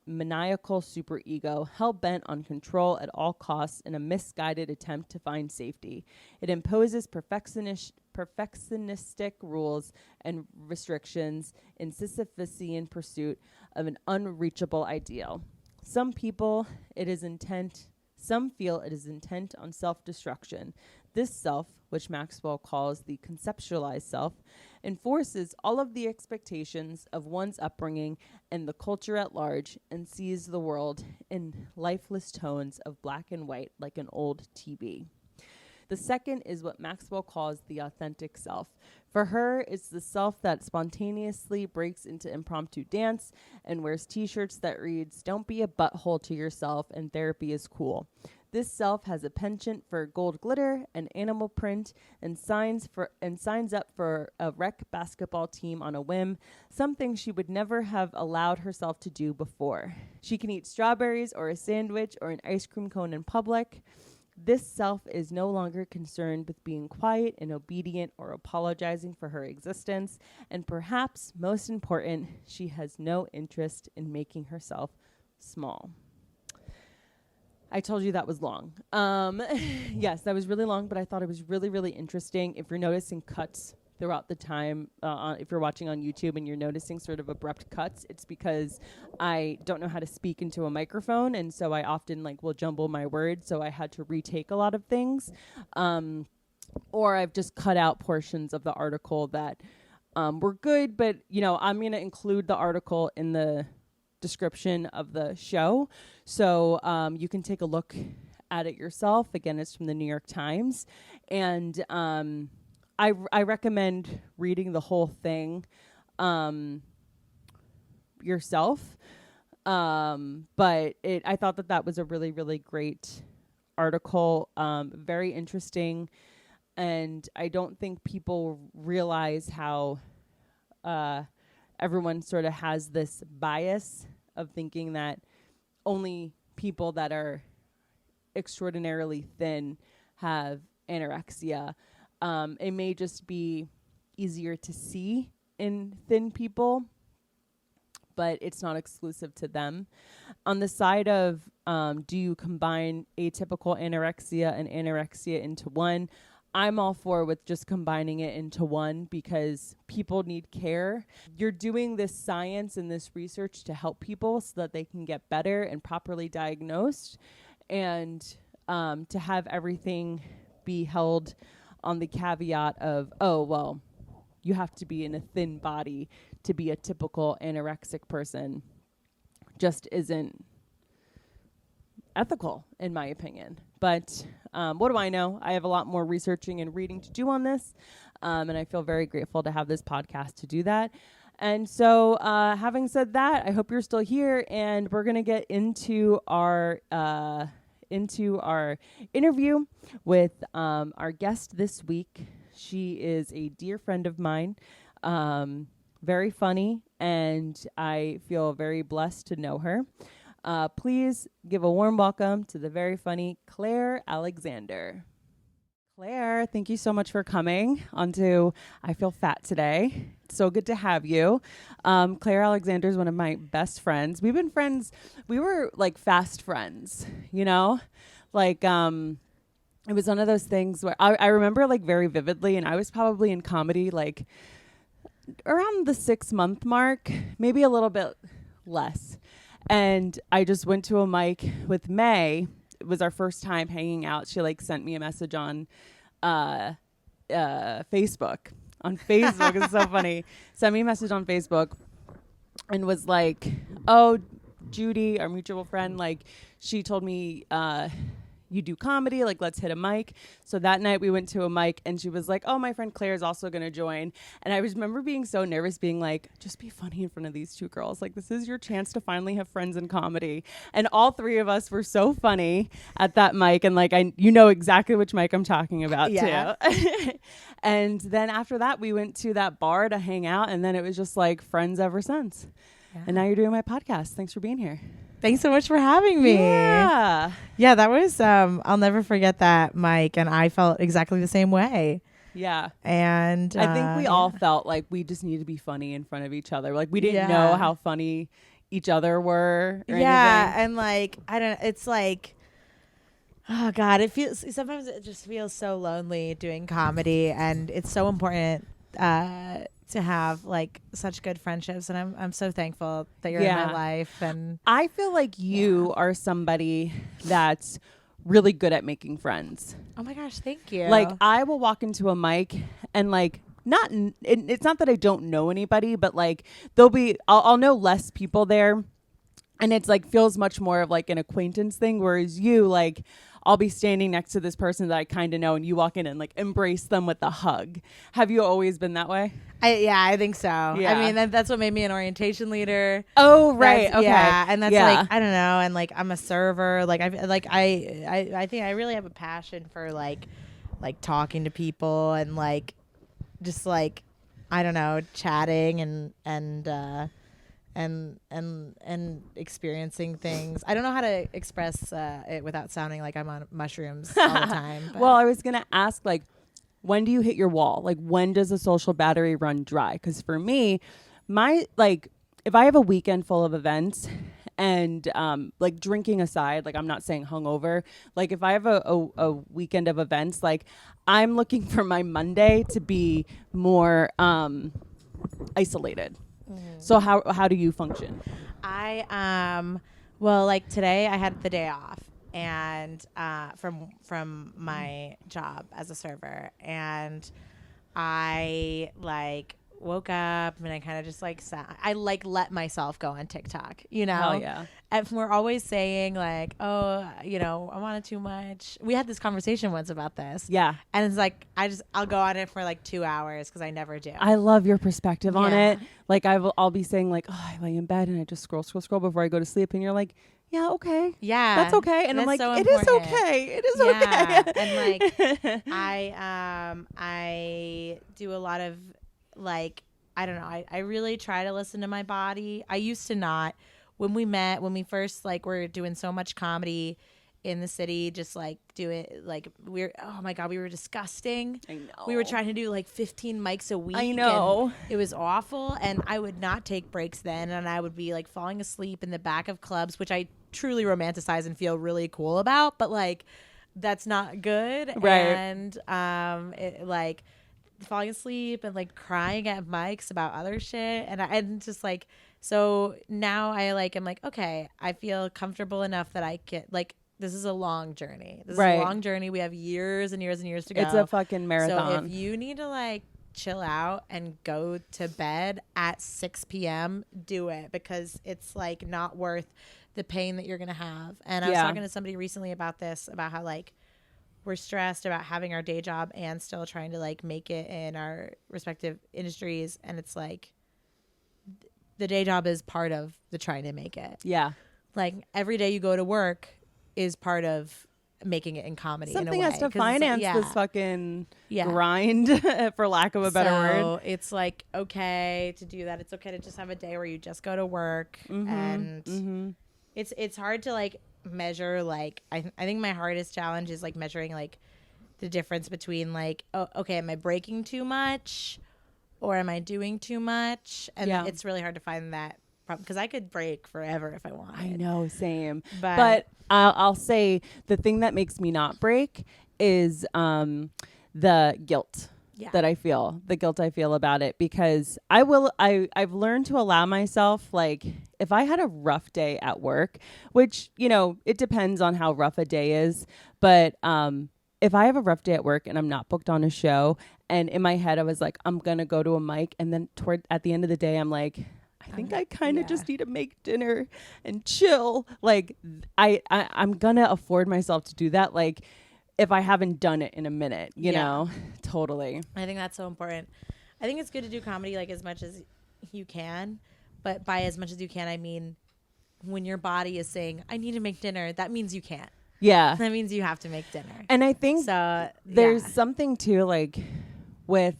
maniacal superego, hell-bent on control at all costs in a misguided attempt to find safety. It imposes perfectionistic rules and restrictions in Sisyphean pursuit of an unreachable ideal. Some feel it is intent on self-destruction. This self, which Maxwell calls the conceptualized self, enforces all of the expectations of one's upbringing and the culture at large and sees the world in lifeless tones of black and white like an old TV. The second is what Maxwell calls the authentic self. For her, it's the self that spontaneously breaks into impromptu dance and wears t-shirts that reads, "Don't be a butthole to yourself and therapy is cool." This self has a penchant for gold glitter and animal print and signs up for a rec basketball team on a whim, something she would never have allowed herself to do before. She can eat strawberries or a sandwich or an ice cream cone in public. This self is no longer concerned with being quiet and obedient or apologizing for her existence. And perhaps most important, she has no interest in making herself small. I told you that was long. Yes, that was really long, but I thought it was really, really interesting. If you're noticing cuts throughout the time, if you're watching on YouTube and you're noticing sort of abrupt cuts, it's because I don't know how to speak into a microphone, and so I often will jumble my words, so I had to retake a lot of things. Or I've just cut out portions of the article that were good, but I'm going to include the article in the description of the show, so you can take a look at it yourself. Again, it's from the New York Times, and I recommend reading the whole thing yourself, but I thought that was a really, really great article, very interesting, and I don't think people realize how everyone sort of has this bias of thinking that only people that are extraordinarily thin have anorexia. It may just be easier to see in thin people, but it's not exclusive to them. On the side of do you combine atypical anorexia and anorexia into one, I'm all for with just combining it into one because people need care. You're doing this science and this research to help people so that they can get better and properly diagnosed, and to have everything be held on the caveat of, oh, well, you have to be in a thin body to be a typical anorexic person, just isn't ethical, in my opinion. But what do I know? I have a lot more researching and reading to do on this, and I feel very grateful to have this podcast to do that. And so having said that, I hope you're still here, and we're going to get into our interview with our guest this week. She is a dear friend of mine, very funny, and I feel very blessed to know her. Please give a warm welcome to the very funny Claire Alexander. Claire, thank you so much for coming onto I Feel Fat Today. It's so good to have you. Claire Alexander is one of my best friends. We've been friends. We were fast friends, It was one of those things where I remember very vividly, and I was probably in comedy around the 6-month mark, maybe a little bit less. And I just went to a mic with May. It was our first time hanging out. She sent me a message on Facebook. On Facebook, it's so funny. Sent me a message on Facebook and was like, "Oh, Judy, our mutual friend, she told me you do comedy, like let's hit a mic. So that night we went to a mic and she was like, oh, my friend Claire is also going to join. And I remember being so nervous, being like, just be funny in front of these two girls. Like, this is your chance to finally have friends in comedy. And all three of us were so funny at that mic. And like, you know exactly which mic I'm talking about too. And then after that, we went to that bar to hang out. And then it was just like friends ever since. Yeah. And now you're doing my podcast. Thanks for being here. Thanks so much for having me. Yeah, that was, I'll never forget that, Mike. And I felt exactly the same way. Yeah. And I think we all felt like we just need to be funny in front of each other. Like we didn't know how funny each other were. Or anything. And like, I don't, it's like, oh God, sometimes it just feels so lonely doing comedy, and it's so important, to have like such good friendships, and I'm so thankful that you're in my life. And I feel like you are somebody that's really good at making friends. Oh my gosh, thank you. Like I will walk into a mic and like it's not that I don't know anybody, but like I'll know less people there, and it's like feels much more of like an acquaintance thing, whereas you, like, I'll be standing next to this person that I kind of know, and you walk in and like embrace them with a hug. Have you always been that way? I think so. Yeah. I mean, that's what made me an orientation leader. Oh, right. Okay. Yeah, and that's like, I don't know, and like I'm a server. Like I think I really have a passion for like talking to people and like just like, I don't know, chatting and experiencing things. I don't know how to express it without sounding like I'm on mushrooms all the time. Well, I was gonna ask, like, when do you hit your wall? Like, when does the social battery run dry? Because for me, if I have a weekend full of events and like drinking aside, like I'm not saying hungover, like if I have a weekend of events, like I'm looking for my Monday to be more isolated. Mm-hmm. So how do you function? Well, like today I had the day off, and from my job as a server, and I like woke up and I kind of just like I like let myself go on TikTok, you know. Hell yeah. And we're always saying like, oh, you know, I wanted too much. We had this conversation once about this. Yeah. And it's like I'll go on it for like 2 hours because I never do. I love your perspective on it. Like I'll be saying like, oh, I lay in bed and I just scroll before I go to sleep, and you're like, yeah, okay. Yeah. That's okay. And I'm like, so it is okay. It is okay. And like I do a lot of like, I don't know. I really try to listen to my body. I used to not. When we first like were doing so much comedy in the city, just like do it like oh my God, we were disgusting. I know. We were trying to do like 15 mics a week. I know. And it was awful, and I would not take breaks then, and I would be like falling asleep in the back of clubs, which I truly romanticize and feel really cool about, but like that's not good. Right. And it, like falling asleep and like crying at mics about other shit, and just like, so now I like I'm like, okay, I feel comfortable enough that I can like, this is a long journey. This is a long journey. We have years and years and years to go. It's a fucking marathon. So if you need to like chill out and go to bed at 6 p.m., do it, because it's like not worth the pain that you're gonna have. And I was talking to somebody recently about this, about how like we're stressed about having our day job and still trying to like make it in our respective industries, and it's like the day job is part of the trying to make it. Yeah. Like every day you go to work is part of making it in comedy. Something in a way, has to finance this fucking grind, for lack of a better word. It's like okay to do that. It's okay to just have a day where you just go to work, and it's hard to like measure. Like I think my hardest challenge is like measuring like the difference between like, oh, okay, am I breaking too much? Or am I doing too much? And it's really hard to find that problem, because I could break forever if I wanted. I know, same. But I'll say the thing that makes me not break is the guilt that I feel. The guilt I feel about it, because I've learned to allow myself, like, if I had a rough day at work, which, you know, it depends on how rough a day is, but if I have a rough day at work and I'm not booked on a show, and in my head I was like, I'm gonna go to a mic, and then at the end of the day I'm like, I think I kind of just need to make dinner and chill. Like I'm gonna afford myself to do that. Like if I haven't done it in a minute, you know, totally. I think that's so important. I think it's good to do comedy like as much as you can, but by as much as you can, I mean, when your body is saying, I need to make dinner, that means you can't. Yeah. That means you have to make dinner. And I think so, there's something too, like with,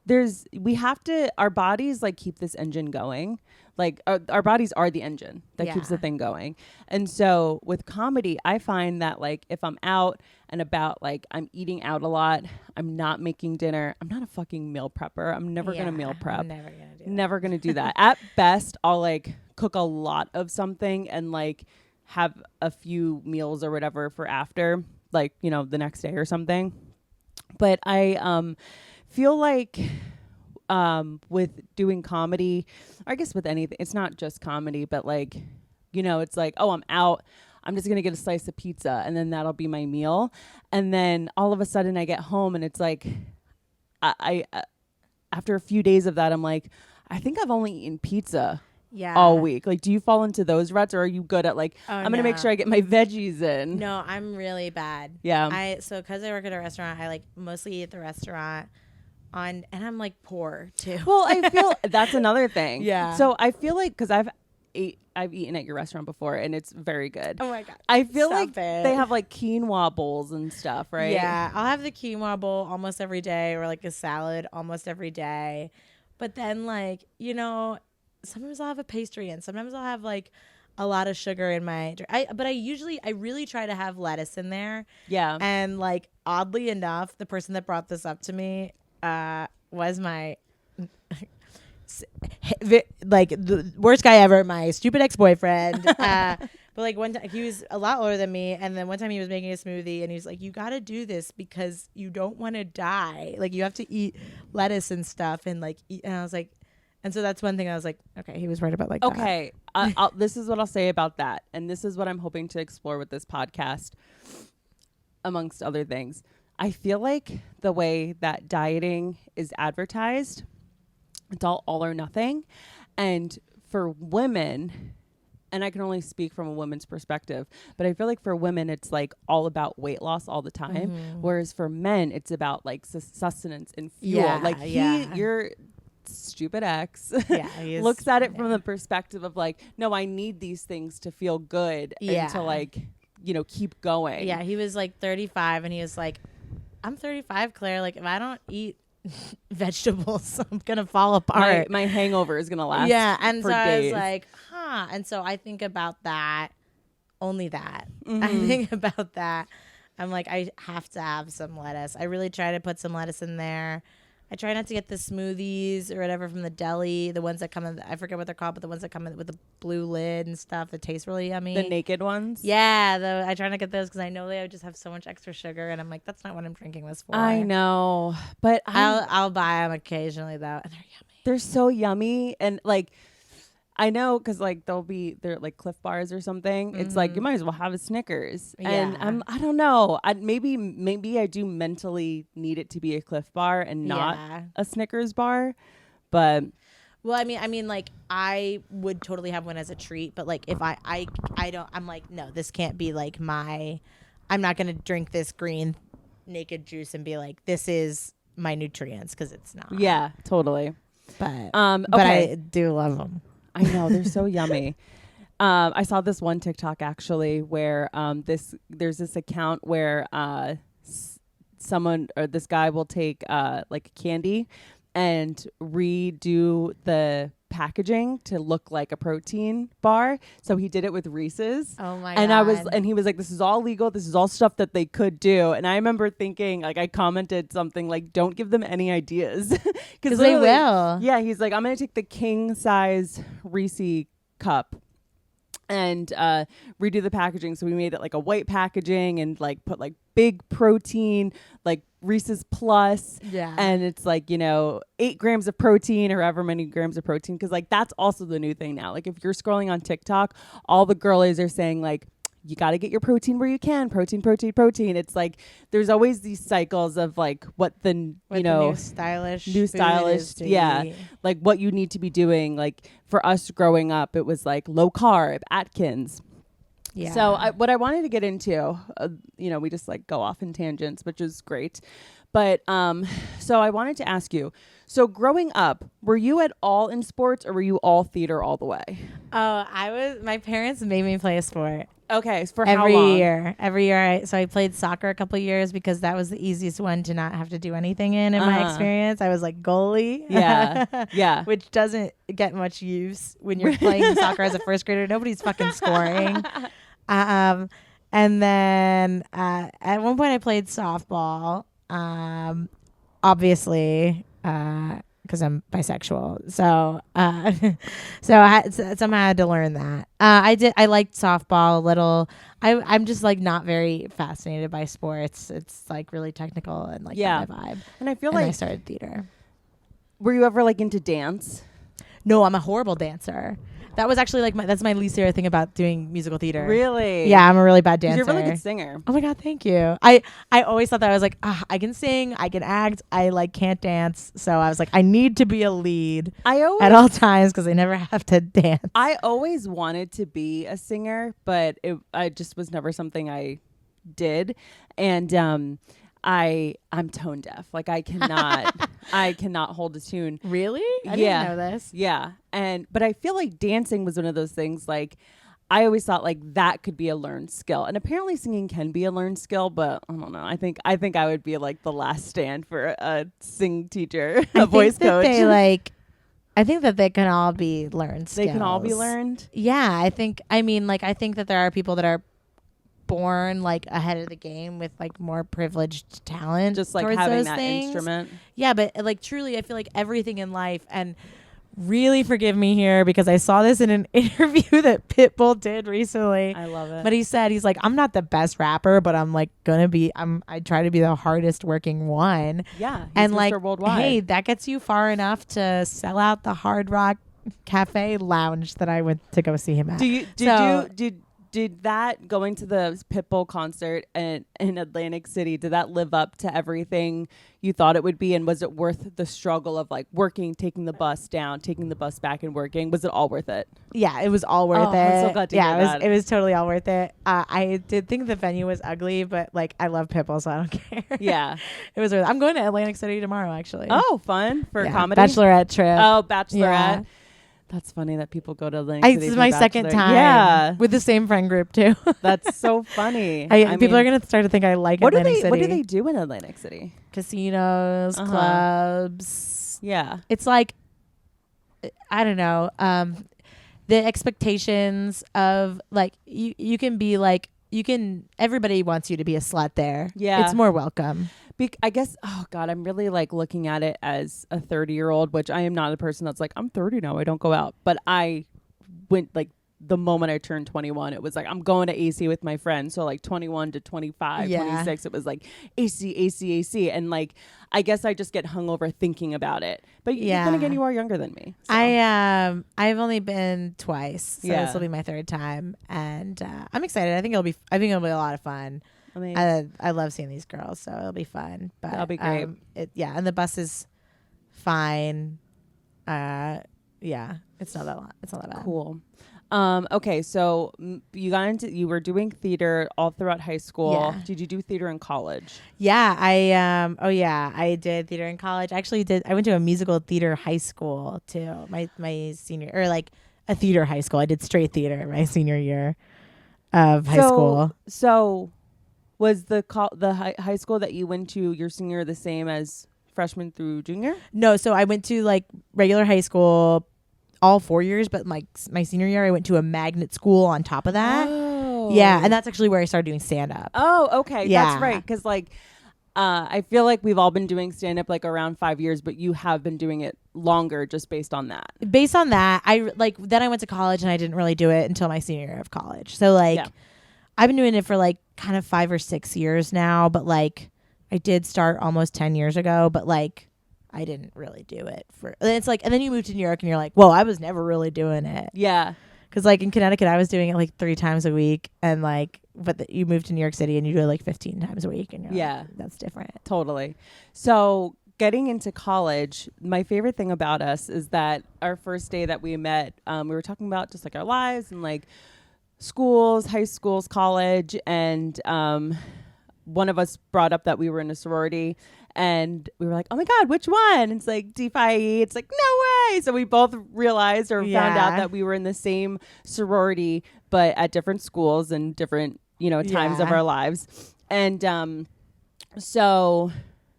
we have to, our bodies like keep this engine going. Like our bodies are the engine that keeps the thing going. And so with comedy, I find that like if I'm out and about, like I'm eating out a lot, I'm not making dinner, I'm not a fucking meal prepper. I'm never going to meal prep. I'm never going to do that. Never going to do that. At best, I'll like cook a lot of something and like have a few meals or whatever for after, like, you know, the next day or something. But I feel like with doing comedy, or I guess with anything, it's not just comedy, but like, you know, it's like, oh, I'm out, I'm just going to get a slice of pizza and then that'll be my meal. And then all of a sudden I get home and it's like, I after a few days of that, I'm like, I think I've only eaten pizza all week. Like, do you fall into those ruts or are you good at like, I'm going to make sure I get my veggies in? No, I'm really bad. Yeah. So cause I work at a restaurant, I like mostly eat at the restaurant. And I'm like poor too. Well, I feel that's another thing. Yeah. So I feel like because I've eaten at your restaurant before and it's very good. Oh my God. I feel like they have like quinoa bowls and stuff, right? Yeah. I'll have the quinoa bowl almost every day or like a salad almost every day. But then like, you know, sometimes I'll have a pastry and sometimes I'll have like a lot of sugar in my drink. But I really try to have lettuce in there. Yeah. And like oddly enough, the person that brought this up to me was my like the worst guy ever, my stupid ex-boyfriend. But like one time he was a lot older than me, and then one time he was making a smoothie and he was like, you got to do this because you don't want to die, like you have to eat lettuce and stuff and like eat. And I was like, and so that's one thing I was like, okay, he was right about like okay this is what I'll say about that, and this is what I'm hoping to explore with this podcast amongst other things. I feel like the way that dieting is advertised, it's all or nothing. And for women, and I can only speak from a woman's perspective, but I feel like for women, it's like all about weight loss all the time. Mm-hmm. Whereas for men, it's about like sustenance and fuel. Yeah, like your stupid ex looks at it from the perspective of like, no, I need these things to feel good and to like, you know, keep going. Yeah. He was like 35 and he was like, I'm 35, Claire. Like, if I don't eat vegetables, I'm going to fall apart. My hangover is going to last and for so days. I was like, huh. And so I think about that, only that. Mm-hmm. I think about that. I'm like, I have to have some lettuce. I really try to put some lettuce in there. I try not to get the smoothies or whatever from the deli, the ones that come in, I forget what they're called, but the ones that come in with the blue lid and stuff that taste really yummy. The naked ones? Yeah, I try not to get those because I know they just have so much extra sugar, and I'm like, that's not what I'm drinking this for. I know, but I'll buy them occasionally though, and they're yummy. They're so yummy, and like, I know because like they're like Cliff Bars or something. Mm-hmm. It's like you might as well have a Snickers. Yeah. And I don't know. Maybe I do mentally need it to be a Cliff Bar and not a Snickers bar. But well, I mean, like I would totally have one as a treat. But like if I don't, I'm like, no, this can't be like I'm not gonna drink this green naked juice and be like, this is my nutrients, because it's not. Yeah, totally. But I do love them. I know, they're so yummy. I saw this one TikTok actually where there's this account where someone or this guy will take like candy and redo the packaging to look like a protein bar. So he did it with Reese's. Oh my God. And he was like, this is all legal. This is all stuff that they could do. And I remember thinking, like, I commented something like, don't give them any ideas. Because they will. Yeah. He's like, I'm going to take the king size Reese cup and redo the packaging. So we made it like a white packaging and like put like big protein, like Reese's Plus. Yeah. And it's like, 8 grams of protein or however many grams of protein. Cause like that's also the new thing now. Like if you're scrolling on TikTok, all the girlies are saying like, you got to get your protein where you can. Protein. It's like there's always these cycles of like what the new stylish like what you need to be doing. Like for us growing up, it was like low carb, Atkins. Yeah. So what I wanted to get into, we just like go off in tangents, which is great. But so I wanted to ask you, so growing up, were you at all in sports or were you all theater all the way? Oh, my parents made me play a sport. Okay. For how long? Every year. So I played soccer a couple of years because that was the easiest one to not have to do anything in my experience. I was like goalie. Yeah. Yeah. Which doesn't get much use when you're playing soccer as a first grader. Nobody's fucking scoring. And then at one point I played softball. Obviously, because I'm bisexual, so somehow I had to learn that. I liked softball a little. I'm just like not very fascinated by sports. It's like really technical and like not my vibe. And I feel like I started theater. Were you ever like into dance? No, I'm a horrible dancer. That was actually like that's my least favorite thing about doing musical theater. Really? Yeah, I'm a really bad dancer. You're a really good singer. Oh my God, thank you. I always thought that I was like, I can sing, I can act, I like can't dance. So I was like, I need to be a lead at all times because I never have to dance. I always wanted to be a singer, but I just was never something I did. And I'm tone deaf. Like I cannot hold a tune. Really? I didn't know this. Yeah. But I feel like dancing was one of those things like I always thought like that could be a learned skill. And apparently singing can be a learned skill, but I don't know. I think I would be like the last stand for a sing teacher, a voice coach. I think that they can all be learned skills. They can all be learned? Yeah. I think that there are people that are born like ahead of the game with like more privileged talent, just like having that instrument. Yeah, but like truly I feel like everything in life, and really forgive me here because I saw this in an interview that Pitbull did recently. I love it. But he's like, I'm not the best rapper, but I'm like I try to be the hardest working one. Yeah. And Mr. like Worldwide. Hey, that gets you far enough to sell out the Hard Rock Cafe Lounge that I went to go see him at. Did that going to the Pitbull concert in Atlantic City, did that live up to everything you thought it would be? And was it worth the struggle of like working, taking the bus down, taking the bus back and working? Was it all worth it? Yeah, it was all worth it. I'm so glad to hear that. It was totally all worth it. I did think the venue was ugly, but like I love Pitbull, so I don't care. Yeah. It was worth it. I'm going to Atlantic City tomorrow, actually. Oh, fun for comedy? Bachelorette trip. Oh, Bachelorette. Yeah. That's funny that people go to Atlantic City. This is my second time. Yeah. With the same friend group, too. That's so funny. People are going to start to think I like Atlantic City. What do they do in Atlantic City? Casinos, clubs. Yeah. It's like, I don't know, the expectations of like, you can be like, everybody wants you to be a slut there. Yeah. It's more welcome. I guess, oh God, I'm really like looking at it as a 30-year-old, which I am not a person that's like, I'm 30 now, I don't go out. But I went like the moment I turned 21, it was like, I'm going to AC with my friends. So like 21 to 25, 26, it was like AC. And like, I guess I just get hungover thinking about it. But then again, you are younger than me. So. I've only been twice. So this will be my third time. And I'm excited. I think it'll be a lot of fun. I love seeing these girls, so it'll be fun. But that'll be great. And the bus is fine. It's not that bad. Cool. Okay, so you were doing theater all throughout high school. Yeah. Did you do theater in college? Yeah, I did theater in college. Actually, I went to a musical theater high school too. My senior, or like a theater high school. I did straight theater my senior year of high school. So was the high school that you went to your senior the same as freshman through junior? No, so I went to like regular high school all 4 years, but my senior year I went to a magnet school on top of that. Oh. Yeah, and that's actually where I started doing stand up. Oh, okay. Yeah. That's right, cuz like I feel like we've all been doing stand up like around 5 years, but you have been doing it longer just based on that. Based on that, then I went to college and I didn't really do it until my senior year of college. So like I've been doing it for like kind of 5 or 6 years now, but like I did start almost 10 years ago, but like I didn't really do it for, it's like, and then you move to New York and you're like, well, I was never really doing it. Yeah. Because like in Connecticut, I was doing it like 3 times a week, and like, but you moved to New York City and you do it like 15 times a week, and you're like, that's different. Totally. So getting into college, my favorite thing about us is that our first day that we met, we were talking about just like our lives and like schools, high schools, college, and one of us brought up that we were in a sorority, and we were like, oh my God, which one? It's like D5E. It's like, no way. So we both realized or found out that we were in the same sorority, but at different schools and different, times of our lives. And so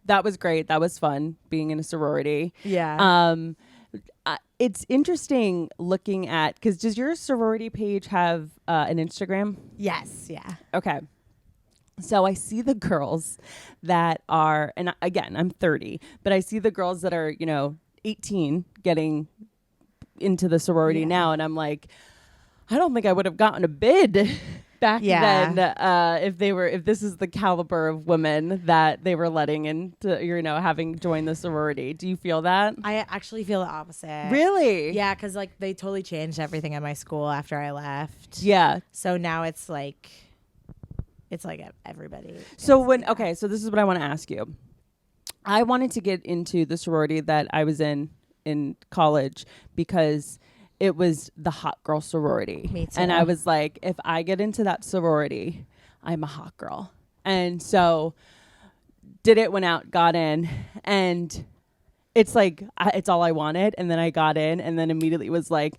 that was great. That was fun being in a sorority. Yeah. It's interesting looking at, because does your sorority page have an Instagram? Yes. Yeah. Okay. So I see the girls that are, and again, I'm 30, but I see the girls that are, 18 getting into the sorority now. And I'm like, I don't think I would have gotten a bid back then if this is the caliber of women that they were letting into, having joined the sorority. Do you feel that? I actually feel the opposite. Really? Yeah, because like they totally changed everything at my school after I left. Yeah. So now it's like everybody. So so this is what I want to ask you. I wanted to get into the sorority that I was in college because it was the hot girl sorority. Me too. And I was like, if I get into that sorority, I'm a hot girl. And so did it, went out, got in, and it's like, it's all I wanted. And then I got in, and then immediately was like,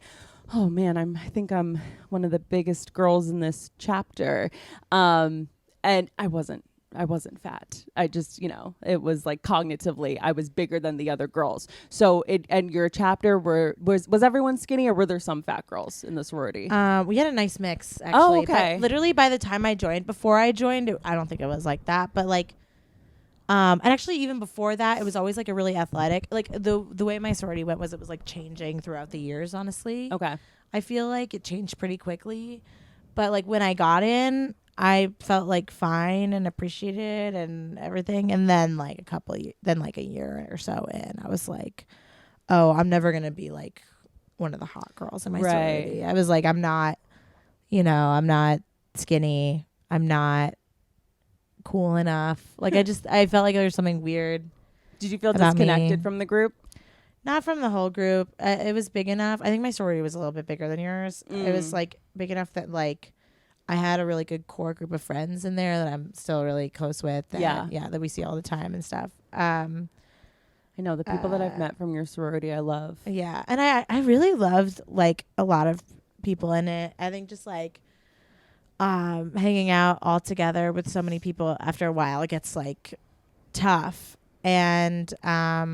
oh man, I think I'm one of the biggest girls in this chapter. And I wasn't fat. I just, it was like cognitively, I was bigger than the other girls. So and your chapter was everyone skinny, or were there some fat girls in the sorority? We had a nice mix, actually. Oh, okay. But literally by the time I joined, before I joined, I don't think it was like that, but like, and actually even before that, it was always like a really athletic, like the way my sorority went was, it was like changing throughout the years, honestly. Okay. I feel like it changed pretty quickly, but like when I got in, I felt like fine and appreciated and everything. And then like a year or so in, I was like, oh, I'm never going to be like one of the hot girls in my sorority. I was like, I'm not skinny. I'm not cool enough. Like I felt like there was something weird. Did you feel disconnected from the group? Not from the whole group. It was big enough. I think my sorority was a little bit bigger than yours. It was like big enough that like I had a really good core group of friends in there that I'm still really close with. That we see all the time and stuff. I know the people that I've met from your sorority, I love. Yeah, and I really loved like a lot of people in it. I think just like hanging out all together with so many people after a while, it gets like tough. And I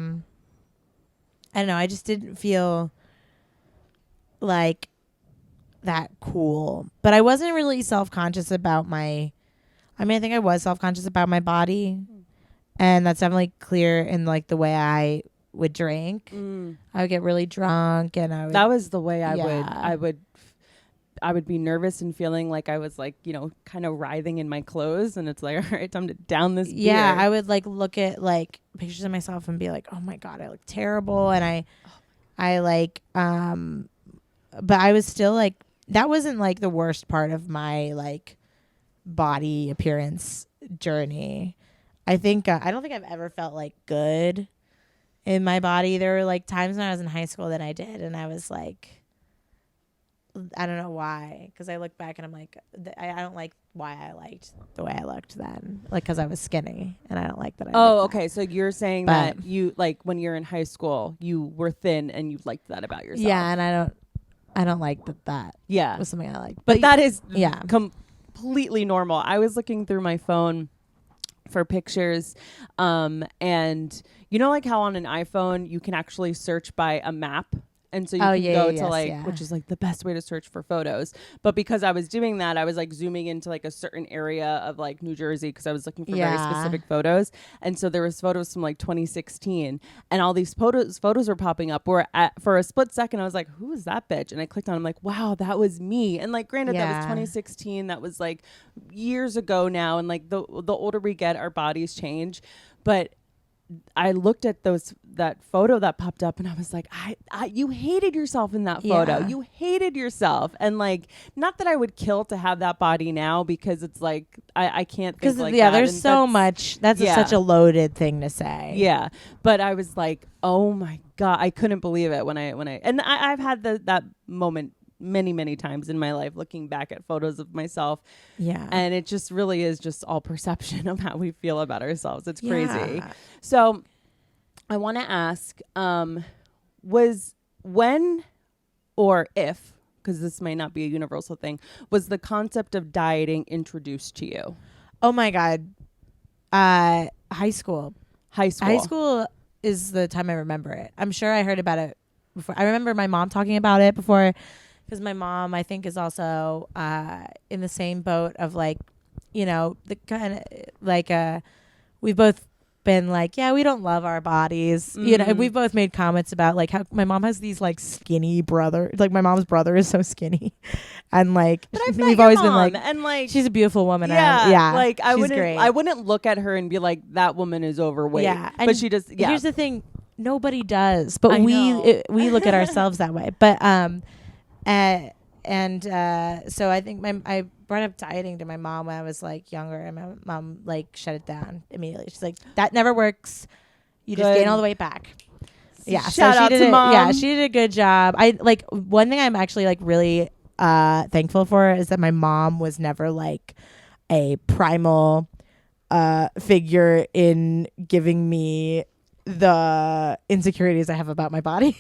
don't know, I just didn't feel like that cool. But I wasn't really self-conscious about I think I was self-conscious about my body. And that's definitely clear in like the way I would drink. I would get really drunk, and that was the way I would be nervous and feeling like I was like, kind of writhing in my clothes, and it's like, all right, time to down this beer. Yeah, I would like look at like pictures of myself and be like, oh my God, I look terrible. And I like, but I was still like, that wasn't like the worst part of my like body appearance journey. I think, I don't think I've ever felt like good in my body. There were like times when I was in high school that I did, and I was like, I don't know why, because I look back and I'm like, I don't like why I liked the way I looked then, like because I was skinny, and I don't like that. Okay, so you're saying that you like when you're in high school you were thin and you liked that about yourself. Yeah, and I don't like that. Yeah, was something I liked, but that is completely normal. I was looking through my phone for pictures, and like how on an iPhone you can actually search by a map. And so you can go to which is like the best way to search for photos. But because I was doing that, I was like zooming into like a certain area of like New Jersey because I was looking for very specific photos. And so there was photos from like 2016, and all these photos were popping up where for a split second I was like, who is that bitch? And I clicked on it, I'm like, wow, that was me. And like, granted, that was 2016. That was like years ago now. And like the older we get, our bodies change. But I looked at that photo that popped up, and I was like, you hated yourself in that photo. Yeah. You hated yourself. And like, not that I would kill to have that body now, because it's like, I can't think like that. There's and so much. That's such a loaded thing to say. Yeah. But I was like, oh my God, I couldn't believe it and I've had that moment many times in my life, looking back at photos of myself. Yeah. And it just really is just all perception of how we feel about ourselves. It's crazy. Yeah. So I want to ask, was when or if, because this might not be a universal thing, was the concept of dieting introduced to you? Oh my God. High school. High school. High school is the time I remember it. I'm sure I heard about it before. I remember my mom talking about it before, because my mom, I think, is also in the same boat of like, you know, the kind of like we've both been like, yeah, we don't love our bodies. You know, we've both made comments about like how my mom has these like skinny brother, like my mom's brother is so skinny, and like we've always been like, and like she's a beautiful woman. Yeah, like great. I wouldn't look at her and be like, that woman is overweight. Yeah, but she just Here's the thing, nobody does, but we look at ourselves that way. But so I think I brought up dieting to my mom when I was like younger, and my mom like shut it down immediately. She's like, that never works. You just gain all the weight back. Yeah. Shout out to Mom. Yeah, she did a good job. I like one thing I'm actually like really thankful for is that my mom was never like a primal figure in giving me the insecurities I have about my body.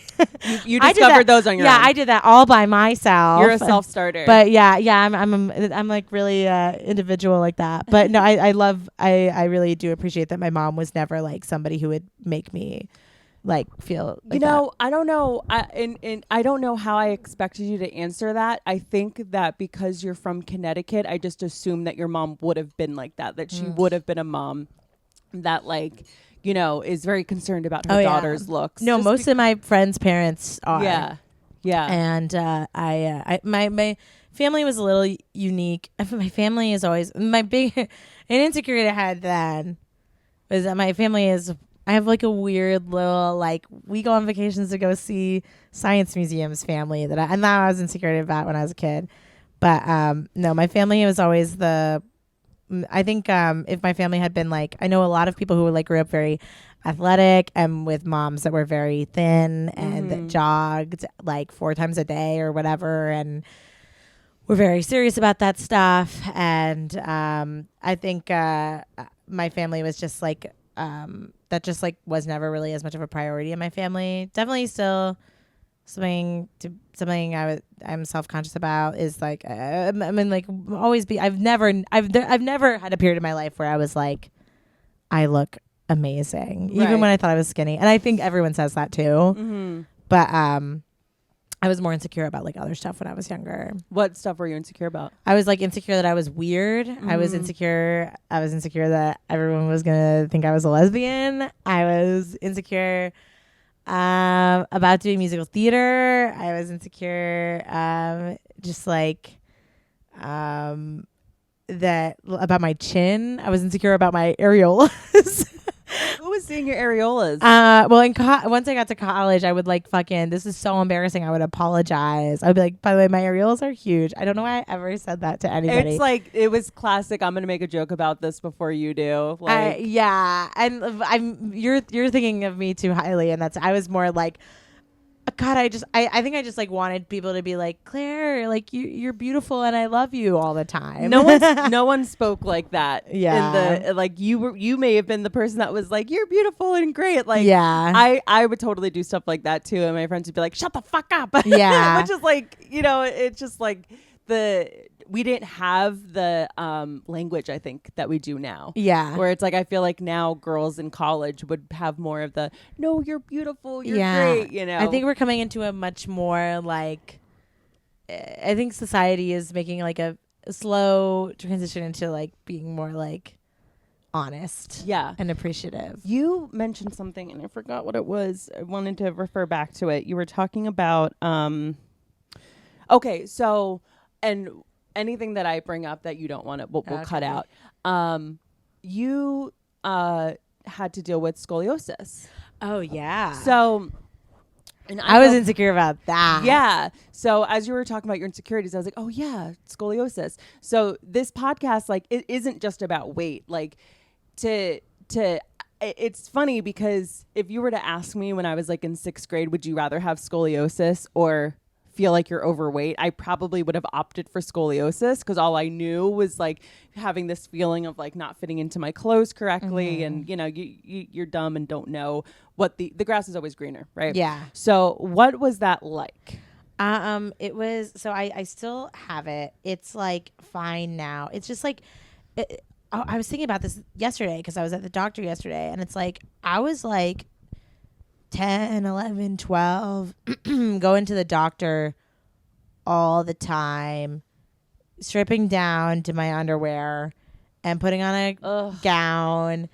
you discovered those on your own. Yeah, I did that all by myself. You're a self-starter. But yeah, I'm like really individual like that. But no, I really do appreciate that my mom was never like somebody who would make me like feel like that. I don't know. I don't know how I expected you to answer that. I think that because you're from Connecticut, I just assumed that your mom would have been like that she would have been a mom that like, you know, is very concerned about her daughter's looks. No, most of my friends' parents are. Yeah. Yeah. And my family was a little unique. My family is always my big an insecurity I had then was that my family is. I have like a weird little like we go on vacations to go see science museums family that I was insecure about when I was a kid. But no, my family was always I think if my family had been like, I know a lot of people who like grew up very athletic and with moms that were very thin and that jogged like 4 times a day or whatever, and were very serious about that stuff. And I think my family was just like that just like was never really as much of a priority in my family. Definitely still something I'm self-conscious about is like I mean like always be I've never had a period in my life where I was like I look amazing even when I thought I was skinny, and I think everyone says that too. But I was more insecure about like other stuff when I was younger. What stuff were you insecure about? I was like insecure that I was weird. I was insecure that everyone was gonna think I was a lesbian. I was insecure about doing musical theater. I was insecure just like that about my chin. I was insecure about my areolas. Who was seeing your areolas? Well, once I got to college, I would like fucking, this is so embarrassing, I would apologize. I'd be like, by the way, my areolas are huge. I don't know why I ever said that to anybody. It's like, it was classic. I'm gonna make a joke about this before you do. Like, yeah, and you're thinking of me too highly, and I was more like, God, I think I just like wanted people to be like, Claire, like you're beautiful and I love you all the time. No one spoke like that. Yeah. In the like you may have been the person that was like, you're beautiful and great. Like yeah. I would totally do stuff like that too, and my friends would be like, shut the fuck up. Yeah. Which is like, you know, it's just like we didn't have the language, I think, that we do now. Yeah. Where it's like, I feel like now girls in college would have more of the, no, you're beautiful, you're great, you know. I think we're coming into a much more like, I think society is making like a slow transition into like being more like honest. Yeah. And appreciative. You mentioned something and I forgot what it was. I wanted to refer back to it. You were talking about, okay, so, and anything that I bring up that you don't want to, we'll cut out. You had to deal with scoliosis. Oh yeah. So, and I was insecure about that. Yeah. So as you were talking about your insecurities, I was like, oh yeah, scoliosis. So this podcast, like, it isn't just about weight. Like, it's funny because if you were to ask me when I was like in 6th grade, would you rather have scoliosis or feel like you're overweight, I probably would have opted for scoliosis because all I knew was like having this feeling of like not fitting into my clothes correctly. And you know, you're dumb and don't know what the grass is always greener, right? Yeah. So what was that like? It was, so I still have it. It's like fine now. It's just like, I was thinking about this yesterday because I was at the doctor yesterday, and it's like, I was like 10, 11, 12, going to the doctor all the time, stripping down to my underwear and putting on a gown,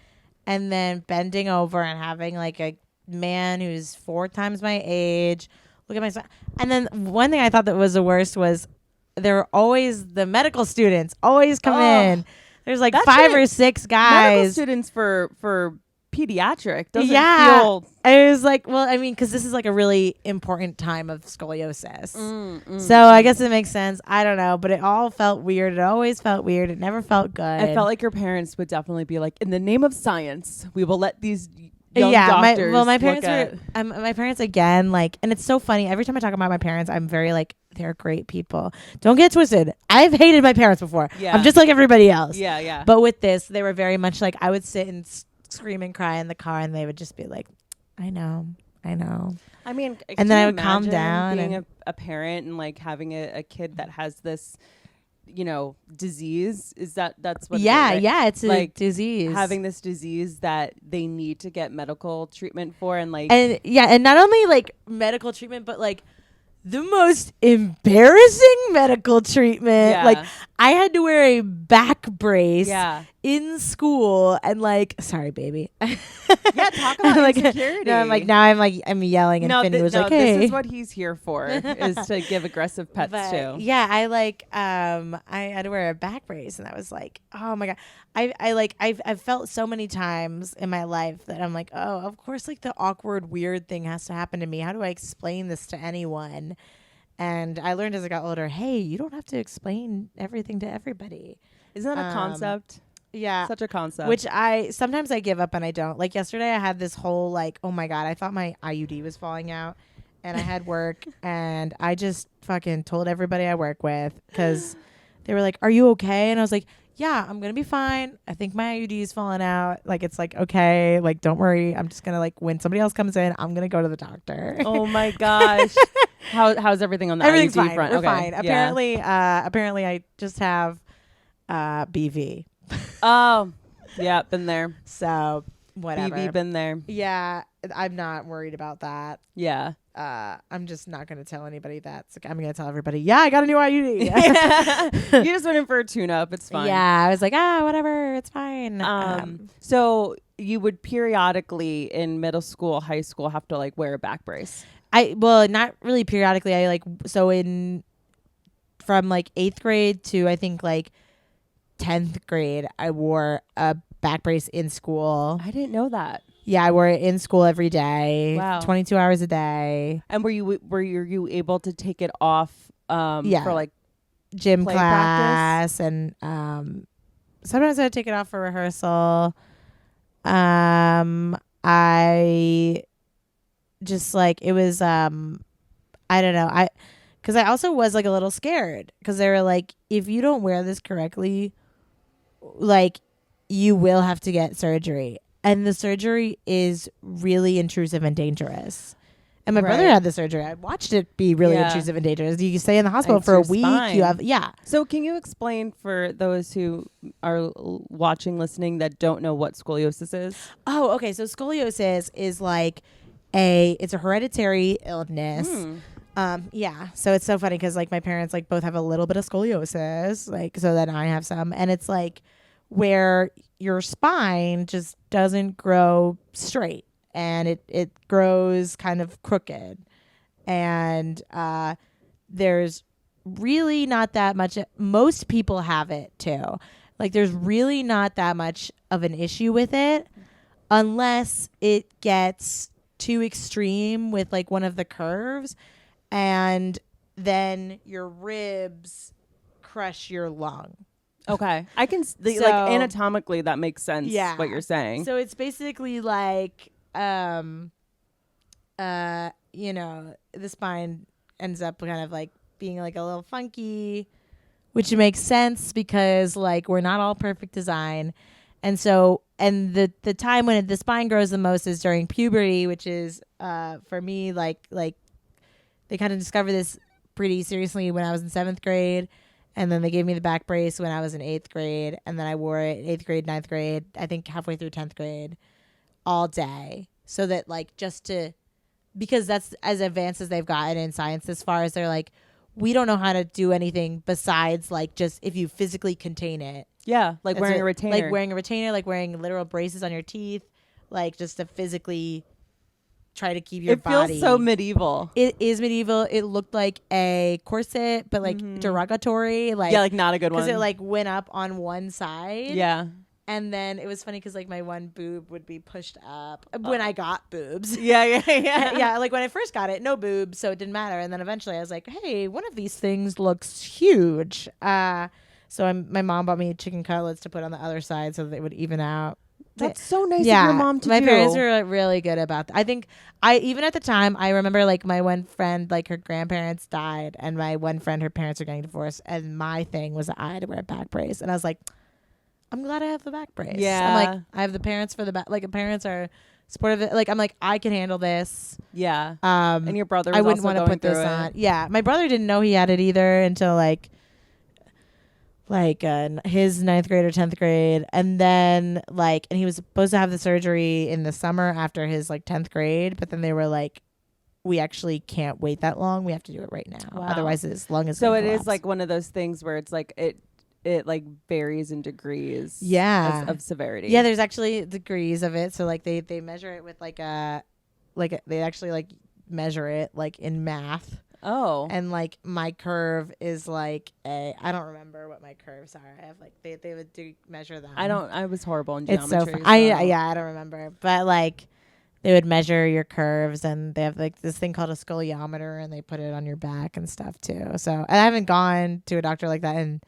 and then bending over and having like a man who's 4 times my age look at my son. And then one thing I thought that was the worst was there were always the medical students always come in. There's like 5 or 6 guys. Medical students for pediatric doesn't feel. I was like, well, I mean, because this is like a really important time of scoliosis. So I guess it makes sense. I don't know, but it all felt weird. It always felt weird. It never felt good. I felt like your parents would definitely be like, in the name of science, we will let these young doctors. My parents were. My parents again, like, and it's so funny. Every time I talk about my parents, I'm very like, they're great people. Don't get twisted. I've hated my parents before. Yeah. I'm just like everybody else. Yeah. But with this, they were very much like, I would sit and scream and cry in the car, and they would just be like, I know. I mean, and then I would calm down. Being a parent and like having a kid that has this, you know, disease, that's what? Yeah, it is, right? yeah, it's like a disease. Having this disease that they need to get medical treatment for, and not only like medical treatment, but like the most embarrassing medical treatment. Yeah. Like I had to wear a back brace in school, and like, sorry, baby. Yeah, talk about like, insecurity. No, I'm yelling, and Finney was like, hey. This is what he's here for, is to give aggressive pets too. Yeah, I had to wear a back brace, and I was like, oh my God. I've felt so many times in my life that I'm like, oh, of course, like the awkward, weird thing has to happen to me. How do I explain this to anyone? And I learned as I got older, hey, you don't have to explain everything to everybody. Isn't that a concept? Yeah. Such a concept. Which sometimes I give up and I don't. Like yesterday I had this whole like, oh my God, I thought my IUD was falling out, and I had work and I just fucking told everybody I work with, because they were like, are you okay? And I was like, yeah, I'm going to be fine. I think my IUD is falling out. Like, it's like, okay, like, don't worry. I'm just going to like, when somebody else comes in, I'm going to go to the doctor. Oh my gosh. How's everything on the Everything's IUD fine. front? We're okay. fine. Apparently I just have BV. Oh, yeah, been there. So whatever. BV, been there. Yeah, I'm not worried about that. Yeah. I'm just not going to tell anybody that. So I'm going to tell everybody, yeah, I got a new IUD. You just went in for a tune-up. It's fine. Yeah, I was like, whatever, it's fine. So you would periodically in middle school, high school have to like wear a back brace? Not really periodically. From like 8th grade to I think like 10th grade, I wore a back brace in school. I didn't know that. Yeah, I wore it in school every day. Wow. 22 hours a day. And were you able to take it off for like gym class practice? And sometimes I would take it off for rehearsal. I just like, it was I don't know. Because I also was like a little scared, because they were like, if you don't wear this correctly, like you will have to get surgery. And the surgery is really intrusive and dangerous. And my brother had the surgery. I watched it be really intrusive and dangerous. You stay in the hospital for a week. Spine. So can you explain for those who are watching, listening, that don't know what scoliosis is? Oh, okay. So scoliosis is like it's a hereditary illness. So it's so funny because like my parents like both have a little bit of scoliosis, like, so then I have some, and it's like where your spine just doesn't grow straight, and it grows kind of crooked, and there's really not that much. Most people have it too. Like there's really not that much of an issue with it. unless it gets too extreme with like one of the curves, and then your ribs crush your lung. Okay. I can like anatomically that makes sense what you're saying. So it's basically like you know, the spine ends up kind of like being like a little funky, which makes sense because like we're not all perfect design. And so, and the time when the spine grows the most is during puberty, which is for me like they kind of discovered this pretty seriously when I was in 7th grade, and then they gave me the back brace when I was in 8th grade, and then I wore it 8th grade, 9th grade, I think halfway through 10th grade, all day, so that like just to, because that's as advanced as they've gotten in science as far as they're like, we don't know how to do anything besides like just if you physically contain it. Yeah, like wearing a retainer. Like wearing a retainer, like wearing literal braces on your teeth, like just to physically try to keep your body. It feels so medieval. It is medieval. It looked like a corset, but like derogatory. Like, yeah, like not a good one. Because it like went up on one side. Yeah. And then it was funny because like my one boob would be pushed up when I got boobs. Yeah. Yeah, like when I first got it, no boobs, so it didn't matter. And then eventually I was like, hey, one of these things looks huge. So my mom bought me chicken cutlets to put on the other side so that they would even out. That's so nice of your mom to do. My parents were like, really good about that. I think even at the time, I remember like my one friend, like her grandparents died, and my one friend, her parents were getting divorced, and my thing was that I had to wear a back brace, and I was like, I'm glad I have the back brace. Yeah, I'm like, I have the parents for the back. Like the parents are supportive. Like I'm like, I can handle this. Yeah. And your brother was I wouldn't want to put this on. Yeah, my brother didn't know he had it either until like his 9th grade or 10th grade, and then like, and he was supposed to have the surgery in the summer after his like 10th grade, but then they were like, we actually can't wait that long, we have to do it right now. Wow. Otherwise his lung is so it collapse. Is like one of those things where it's like it like varies in degrees of severity. Yeah, there's actually degrees of it. So like they measure it with they actually like measure it like in math. Oh. And like my curve is like I don't remember what my curves are. I have like they would measure them. I was horrible in geometry. It's so fun. I don't remember. But like they would measure your curves, and they have like this thing called a scoliometer, and they put it on your back and stuff too. So, and I haven't gone to a doctor like that in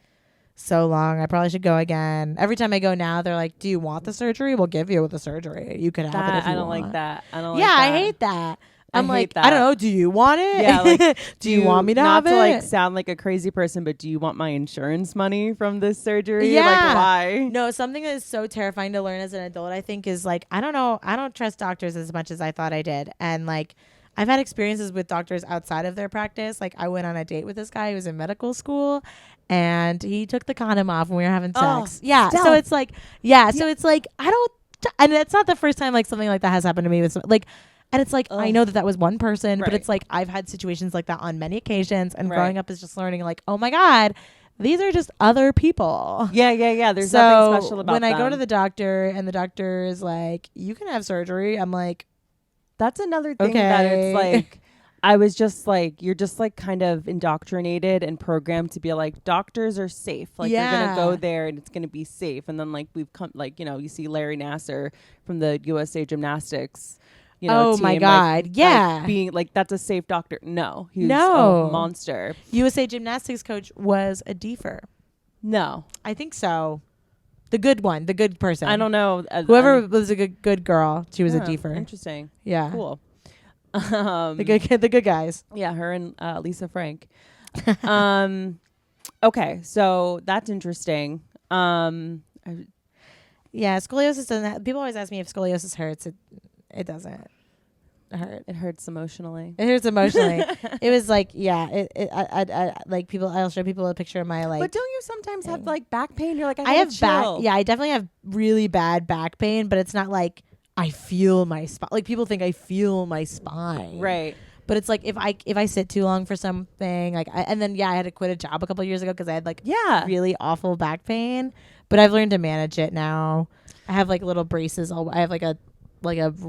so long. I probably should go again. Every time I go now, they're like, do you want the surgery? We'll give you the surgery. You could have it if you want. I don't like that. I hate that. I'm like, I don't know. Do you want it? Yeah. Like, do you want me to have it? Not to like sound like a crazy person, but do you want my insurance money from this surgery? Yeah. Like, why? No, something that is so terrifying to learn as an adult, I think, is like, I don't know. I don't trust doctors as much as I thought I did. And like, I've had experiences with doctors outside of their practice. Like I went on a date with this guy who was in medical school, and he took the condom off when we were having sex. Yeah. Stealth. So it's like, so it's like, I don't, and it's not the first time like something like that has happened to me with like, and it's like, I know that was one person, but it's like, I've had situations like that on many occasions, and growing up is just learning like, oh my God, these are just other people. Yeah. There's nothing special about when them. I go to the doctor and the doctor is like, you can have surgery, I'm like, that's another thing that it's like, I was just like, you're just like kind of indoctrinated and programmed to be like, doctors are safe. Like you're going to go there and it's going to be safe. And then like we've come, like, you know, you see Larry Nassar from the USA Gymnastics, you know, team, my God. like, yeah. Like being like, that's a safe doctor. No, he's a monster. USA Gymnastics coach was a deefer. No. I think so. The good one, the good person. I don't know. Whoever was a good girl, she was a deefer. Interesting. Yeah. Cool. The good guys. Yeah, her and Lisa Frank. Okay, so that's interesting. Yeah, scoliosis doesn't. People always ask me if scoliosis hurts. It doesn't hurt. It hurts emotionally. It hurts emotionally. It was like, I like people. I'll show people a picture of my like. But don't you sometimes have like back pain? You're like, I have chill. back. Yeah, I definitely have really bad back pain, but it's not like I feel my spine. Like people think I feel my spine. Right. But it's like if I sit too long for something, like I had to quit a job a couple of years ago because I had like really awful back pain. But I've learned to manage it now. I have like little braces. I have like a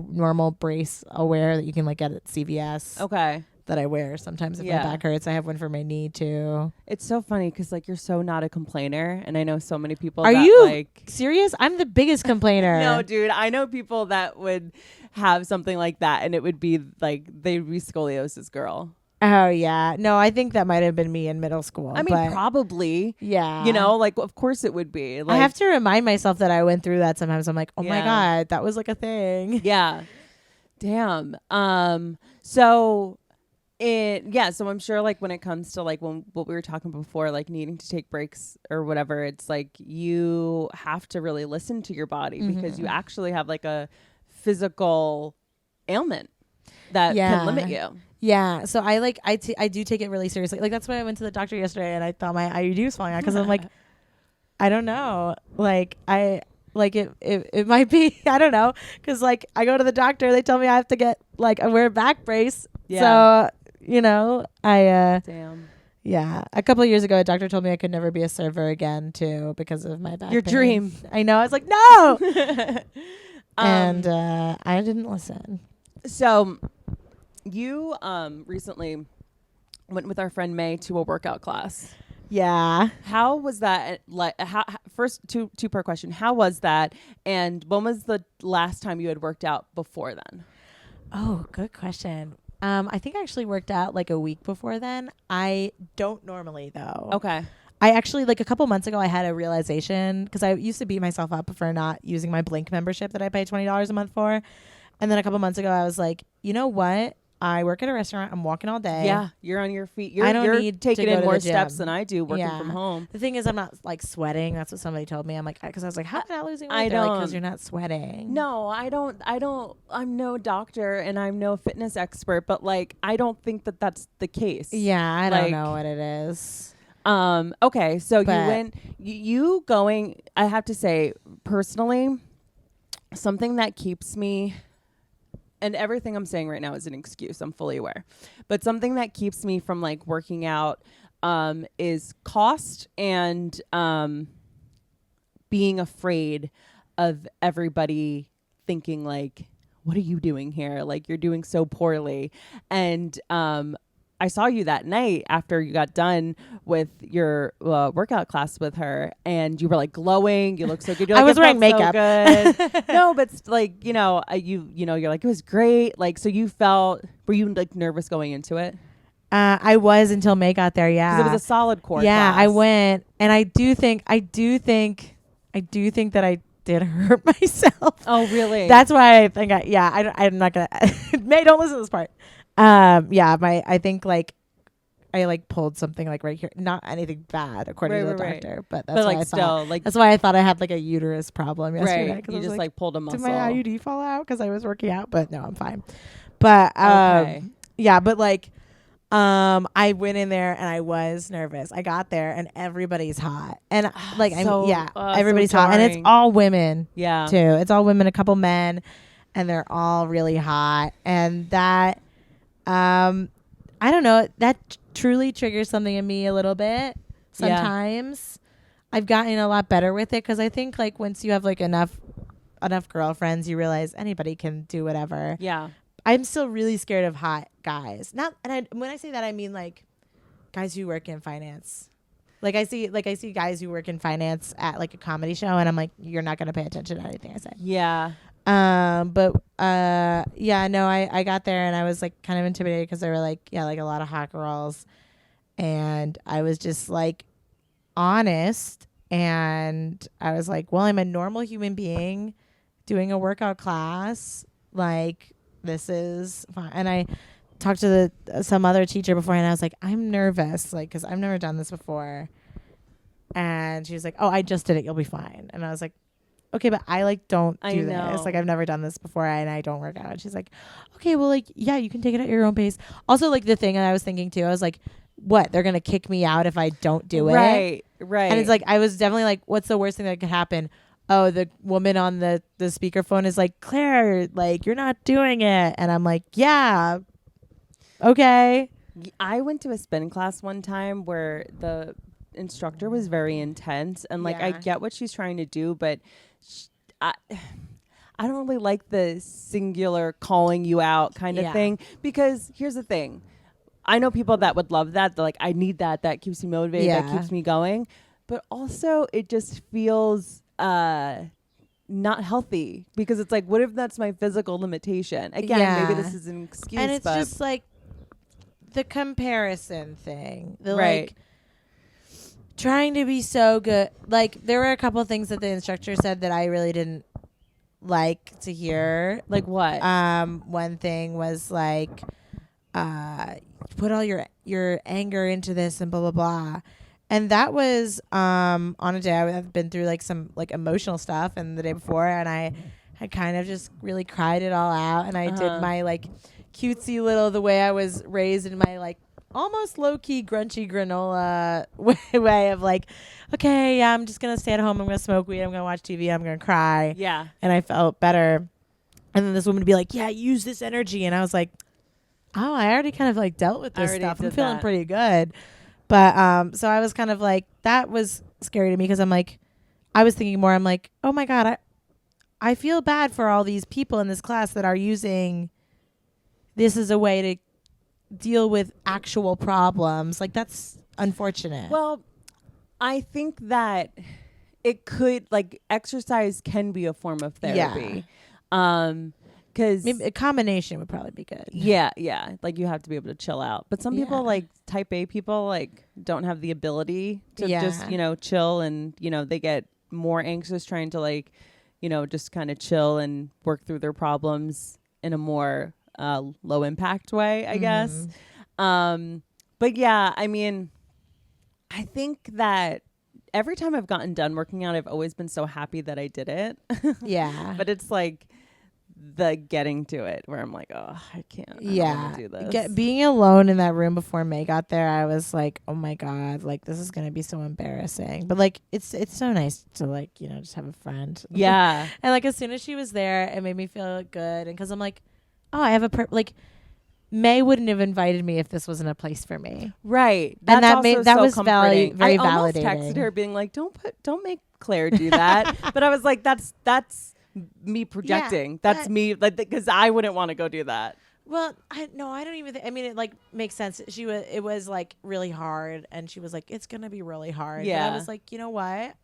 normal brace I'll wear that you can like get at CVS. Okay. that I wear sometimes if my back hurts. I have one for my knee too. It's so funny because like you're so not a complainer, and I know so many people. Are that, you like serious? I'm the biggest complainer. No, dude, I know people that would have something like that, and it would be like they'd be scoliosis girl. Oh yeah, no, I think that might have been me in middle school. I mean, probably. Yeah, you know, like of course it would be. Like, I have to rmind myself that I went through that sometimes. I'm like, oh my god, that was like a thing. Yeah, damn. So so I'm sure like when it comes to like what we were talking before, like needing to take breaks or whatever, it's like you have to really listen to your body because you actually have like a physical ailment that can limit you. Yeah, so I do take it really seriously. Like that's why I went to the doctor yesterday and I thought my IUD was falling out because I'm like, I don't know, like it might be, I don't know, because like I go to the doctor, they tell me I have to get like I wear a back brace. So you know damn. Yeah, a couple of years ago, a doctor told me I could never be a server again too because of my back. Your pain. Dream. I know. I was like, no, and I didn't listen. So you recently went with our friend May to a workout class. Yeah. How was that? Like, first two per question. How was that? And when was the last time you had worked out before then? Oh, good question. I think I actually worked out like a week before then. I don't normally though. Okay. I actually like a couple months ago I had a realization because I used to beat myself up for not using my Blink membership that I pay $20 a month for. And then a couple months ago I was like, you know what? I work at a restaurant. I'm walking all day. Yeah, you're on your feet. I don't you're need taking to go in to more the gym. steps than I do working from home. The thing is, I'm not like sweating. That's what somebody told me. I'm like, because I was like, how am I not losing weight? They're like, because you're not sweating. No, I don't. I'm no doctor and I'm no fitness expert, but like, I don't think that that's the case. Yeah, I don't know what it is. Okay, so you went. You going? I have to say, personally, something that keeps me. And everything I'm saying right now is an excuse. I'm fully aware. But something that keeps me from like working out is cost and being afraid of everybody thinking like, what are you doing here? Like you're doing so poorly. And I saw you that night after you got done with your workout class with her, and you were like glowing. You looked so good. You're like, I was wearing makeup. So good. No, but like you're like it was great. Like so, were you like nervous going into it? I was until May got there. Yeah, because it was a solid core. Yeah, class. I went, and I do think that I did hurt myself. Oh, really? That's why I think I'm not gonna. May, don't listen to this part. I think like I like pulled something like right here, not anything bad according to the doctor, but that's why I thought that's why I thought I had like a uterus problem yesterday. Right, you just like pulled a muscle. Did my IUD fall out because I was working out? But no, I'm fine. But but like I went in there and I was nervous. I got there and everybody's hot, and like everybody's so hot, and it's all women. Yeah, too. It's all women, a couple men, and they're all really hot, and that. I don't know. That truly triggers something in me a little bit. Sometimes I've gotten a lot better with it because I think like once you have like enough girlfriends, you realize anybody can do whatever. Yeah. I'm still really scared of hot guys. When I say that, I mean like guys who work in finance. Like I see guys who work in finance at like a comedy show, and I'm like, you're not gonna pay attention to anything I say. Yeah. I got there and I was like kind of intimidated because there were like a lot of hot girls, and I was just like honest, and I was like, well, I'm a normal human being doing a workout class, like this is fine. And I talked to some other teacher before, and I was like, I'm nervous, like because I've never done this before, and she was like, oh, I just did it, you'll be fine. And I was like, okay, but I like don't do this. Like I've never done this before and I don't work out. And she's like, okay, well, like, yeah, you can take it at your own pace. Also, like the thing that I was thinking too, I was like, what? They're going to kick me out if I don't do it? Right. And it's like, I was definitely like, what's the worst thing that could happen? Oh, the woman on the speakerphone is like, Claire, like you're not doing it. And I'm like, yeah, okay. I went to a spin class one time where the instructor was very intense, and like I get what she's trying to do, but I don't really like the singular calling you out kind of thing, because here's the thing. I know people that would love that. They're like, I need that. That keeps me motivated. That keeps me going. But also it just feels not healthy, because it's like, what if that's my physical limitation? Again, maybe this is an excuse. And it's just like the comparison thing. The right. like trying to be so good. Like there were a couple of things that the instructor said that I really didn't like to hear. Like what? One thing was like, put all your anger into this and blah blah blah. And that was on a day I had been through like some like emotional stuff, and the day before, and I had kind of just really cried it all out, and I did my like cutesy little, the way I was raised in my like almost low key grunchy granola way of like, okay, yeah, I'm just gonna stay at home, I'm gonna smoke weed, I'm gonna watch TV, I'm gonna cry, and I felt better. And then this woman would be like, yeah, use this energy, and I was like, oh, I already kind of like dealt with this stuff. I'm feeling pretty good. But so I was kind of like, that was scary to me, because I'm like, I was thinking more, I'm like, oh my God, I feel bad for all these people in this class that are using this as a way to deal with actual problems. Like, that's unfortunate. Well, I think that it could, like, exercise can be a form of therapy. Because a combination would probably be good. Yeah. Like, you have to be able to chill out. But some people, like type A people, like, don't have the ability to just, chill, and, they get more anxious trying to, like, just kind of chill and work through their problems in a more low impact way, I guess. But yeah, I mean, I think that every time I've gotten done working out, I've always been so happy that I did it. Yeah. But it's like the getting to it where I'm like, oh, I can't. I don't want to do this. Being alone in that room before May got there, I was like, oh my God, like this is gonna be so embarrassing. But like it's so nice to like, just have a friend. Yeah. And like as soon as she was there, it made me feel good. And because I'm like, oh, I have like May wouldn't have invited me if this wasn't a place for me. Right. And that was very validating. I almost texted her being like, don't make Claire do that. But I was like, that's me projecting. Yeah, that's me, like, because I wouldn't want to go do that. Well, I don't even I mean, it like makes sense. It was like really hard, and she was like, it's gonna be really hard. Yeah. But I was like, you know what?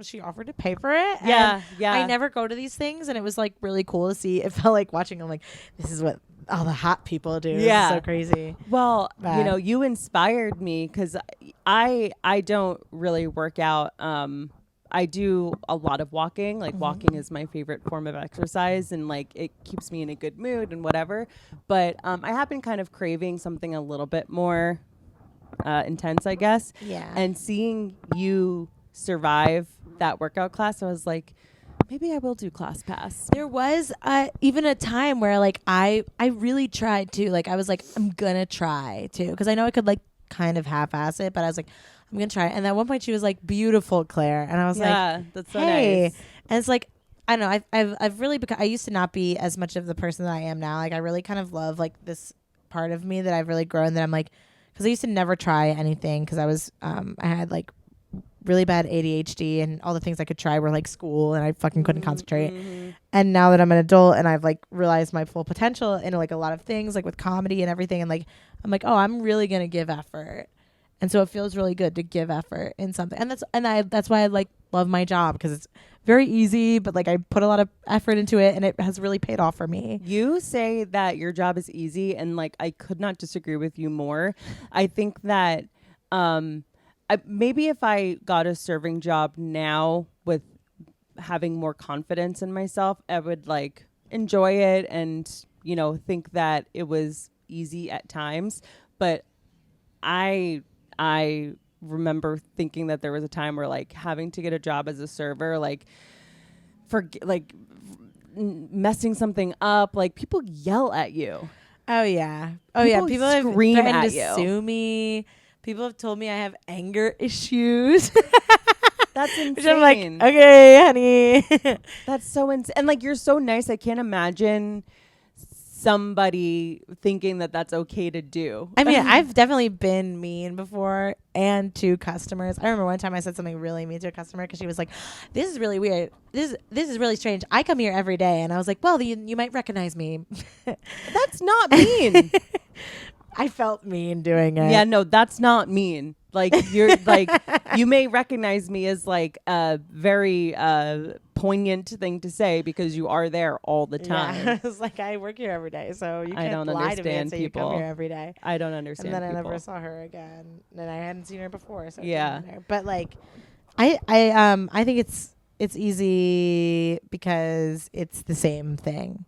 She offered to pay for it. Yeah. I never go to these things, and it was like really cool to see. It felt like watching them, like, this is what all the hot people do. Yeah. It's so crazy. Well, you inspired me, because I don't really work out. I do a lot of walking. Like, walking is my favorite form of exercise, and like it keeps me in a good mood and whatever. But I have been kind of craving something a little bit more intense, I guess. Yeah. And seeing you survive that workout class, I was like, maybe I will do ClassPass. There was even a time where like I really tried to, like, I was like, I'm gonna try to, because I know I could like kind of half-ass it, but I was like, I'm gonna try it. And at one point she was like, beautiful, Claire, and I was like, that's so nice. And it's like, I don't know, I've really become, I used to not be as much of the person that I am now. Like, I really kind of love like this part of me that I've really grown, that I'm like, because I used to never try anything, because I was I had like really bad ADHD, and all the things I could try were like school, and I fucking couldn't concentrate. And now that I'm an adult and I've like realized my full potential in like a lot of things, like with comedy and everything, and like I'm like, oh, I'm really gonna give effort. And so it feels really good to give effort in something. And that's why I like love my job, because it's very easy, but like I put a lot of effort into it, and it has really paid off for me. You say that your job is easy, and like I could not disagree with you more. I think that maybe if I got a serving job now with having more confidence in myself, I would like enjoy it and, think that it was easy at times. But I remember thinking that there was a time where like having to get a job as a server, like for like messing something up, like people yell at you. Oh yeah. People have scream threatened at to you. Sue me. People have told me I have anger issues. That's insane. Which I'm like, okay, honey. That's so insane. And like, you're so nice. I can't imagine somebody thinking that that's okay to do. I mean, I've definitely been mean before, and to customers. I remember one time I said something really mean to a customer, because she was like, this is really weird. This is really strange. I come here every day. And I was like, well, you might recognize me. That's not mean. I felt mean doing it. Yeah, no, that's not mean. Like you're like you may recognize me as like a very poignant thing to say because you are there all the time. Yeah. It's like I work here every day, so you can't lie to me and say people. you come here every day. I don't understand. And then people. I never saw her again, and I hadn't seen her before. So yeah, but like, I think it's easy because it's the same thing.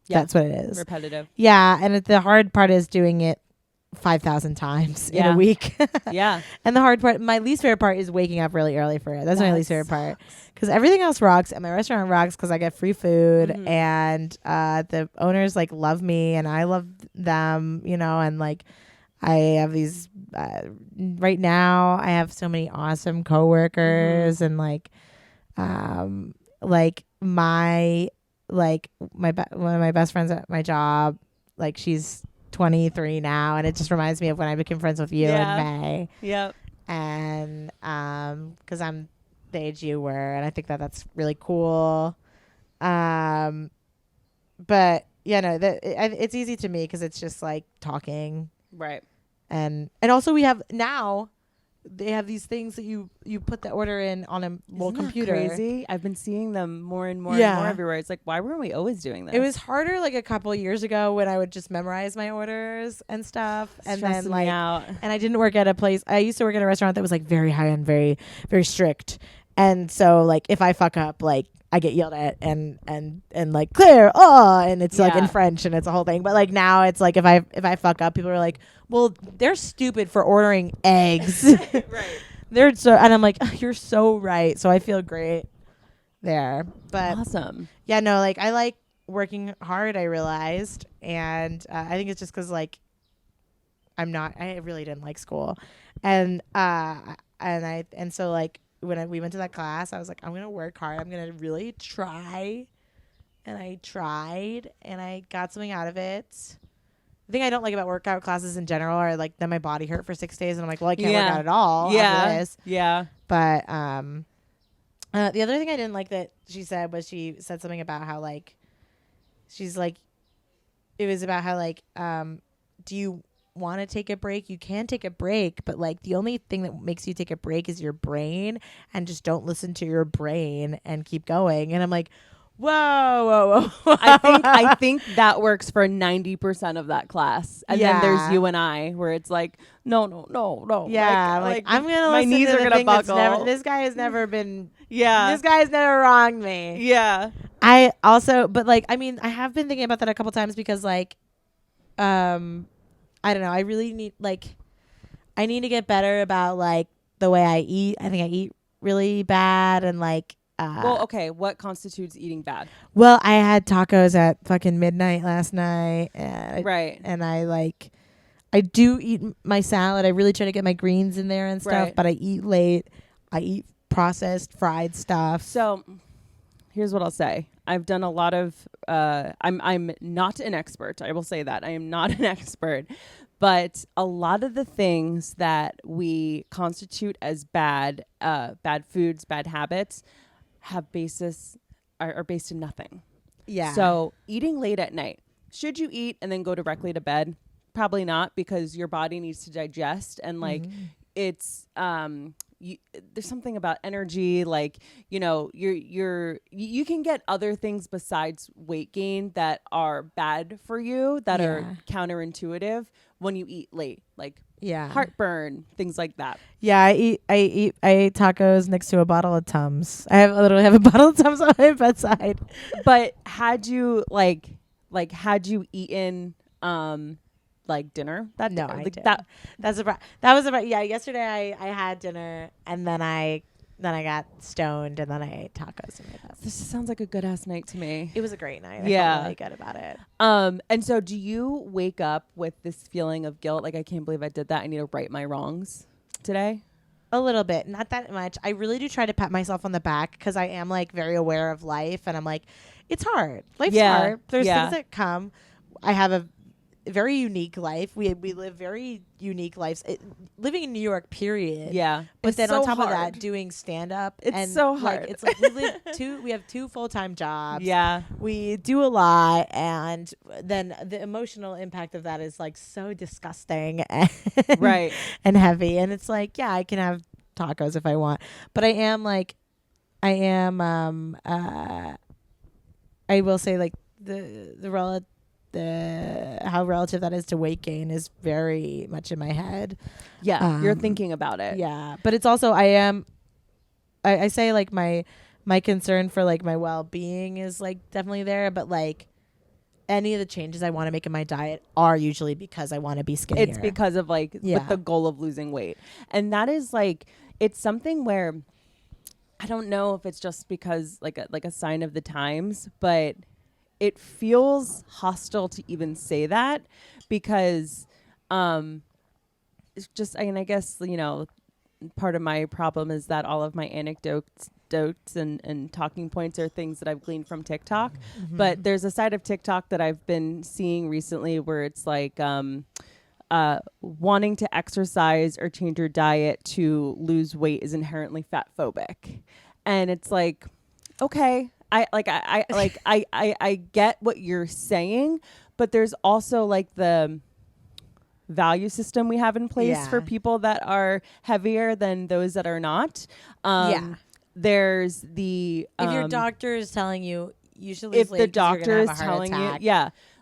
Yeah. That's what it is. Repetitive. Yeah, and the hard part is doing it 5,000 times in a week. Yeah. And the hard part, my least favorite part is waking up really early for it. That's my least favorite part. Because everything else rocks, and my restaurant rocks because I get free food, and the owners like love me, and I love them, and like I have these. Right now, I have so many awesome coworkers, and like one of my best friends at my job, like she's 23 now, and it just reminds me of when I became friends with you in May. Yep. And because I'm the age you were, and I think that's really cool. But it's easy to me because it's just like talking, right? And also we have now. They have these things that you put the order in on a little computer. Crazy. I've been seeing them more and more and more everywhere. It's like, why weren't we always doing this? It was harder like a couple years ago when I would just memorize my orders and stuff, and then like, and I didn't work at a place. I used to work at a restaurant that was like very high end, very very strict, and so like if I fuck up, like I get yelled at and like Claire, and it's like in French and it's a whole thing. But like now it's like if I fuck up, people are like, well, they're stupid for ordering eggs. Right. They're so, and I'm like, oh, you're so right. So I feel great there. But awesome. Yeah, no, like I like working hard, I realized. And I think it's just because like I really didn't like school. And so like when we went to that class, I was like, I'm going to work hard. I'm going to really try. And I tried and I got something out of it. The thing I don't like about workout classes in general are like then my body hurt for 6 days and I'm like, well, I can't work out at all after this. Yeah. But the other thing I didn't like that she said was she said something about how like she's like it was about how like do you want to take a break? You can take a break, but like the only thing that makes you take a break is your brain, and just don't listen to your brain and keep going. And I'm like, whoa. I think that works for 90% of that class. And then there's you and I where it's like, no. Yeah. Like I'm going to my knees are going to buckle. This guy has never been. Yeah. This guy has never wronged me. Yeah. I also, but like, I mean, I have been thinking about that a couple times because like, I don't know. I really need I need to get better about like the way I eat. I think I eat really bad and like, well, okay. What constitutes eating bad? Well, I had tacos at fucking midnight last night. And right. And I do eat my salad. I really try to get my greens in there and stuff, but I eat late. I eat processed fried stuff. So here's what I'll say. I've done a lot of, I'm not an expert. I will say that I am not an expert, but a lot of the things that we constitute as bad foods, bad habits, are based in nothing. Yeah. So eating late at night, should you eat and then go directly to bed? Probably not, because your body needs to digest, and like it's there's something about energy, like you can get other things besides weight gain that are bad for you, that are counterintuitive when you eat late, like heartburn, things like that. Yeah, I ate tacos next to a bottle of Tums. I literally have a bottle of Tums on my bedside. But had you had you eaten like dinner that no day? I like did. That was about yesterday I had dinner and then I got stoned and then I ate tacos in my bed. This sounds like a good ass night to me. It was a great night. I felt really good about it. And so do you wake up with this feeling of guilt, like I can't believe I did that, I need to right my wrongs today? A little bit, not that much. I really do try to pat myself on the back because I am like very aware of life, and I'm like, it's hard. Life's hard. There's things that come. I have very unique life. We live very unique lives. Living in New York, period. Yeah. But then so on top hard. of that, doing stand up. It's and so hard. It's we have 2 full-time jobs. Yeah. We do a lot, and then the emotional impact of that is like so disgusting and Right. and heavy. And it's like, yeah, I can have tacos if I want, but I will say like the how relative that is to weight gain is very much in my head. Yeah. You're thinking about it. Yeah. But it's also, I say like my concern for like my well-being is like definitely there, but like any of the changes I want to make in my diet are usually because I want to be skinnier. It's because of like with the goal of losing weight. And that is like, it's something where I don't know if it's just because like a sign of the times, but it feels hostile to even say that because it's just, I guess, you know, part of my problem is that all of my anecdotes and talking points are things that I've gleaned from TikTok. Mm-hmm. But there's a side of TikTok that I've been seeing recently where it's like wanting to exercise or change your diet to lose weight is inherently fat phobic. And it's like, okay, I get what you're saying, but there's also like the value system we have in place for people that are heavier than those that are not. There's the if your doctor is telling you should lose weight, if the doctor is telling you,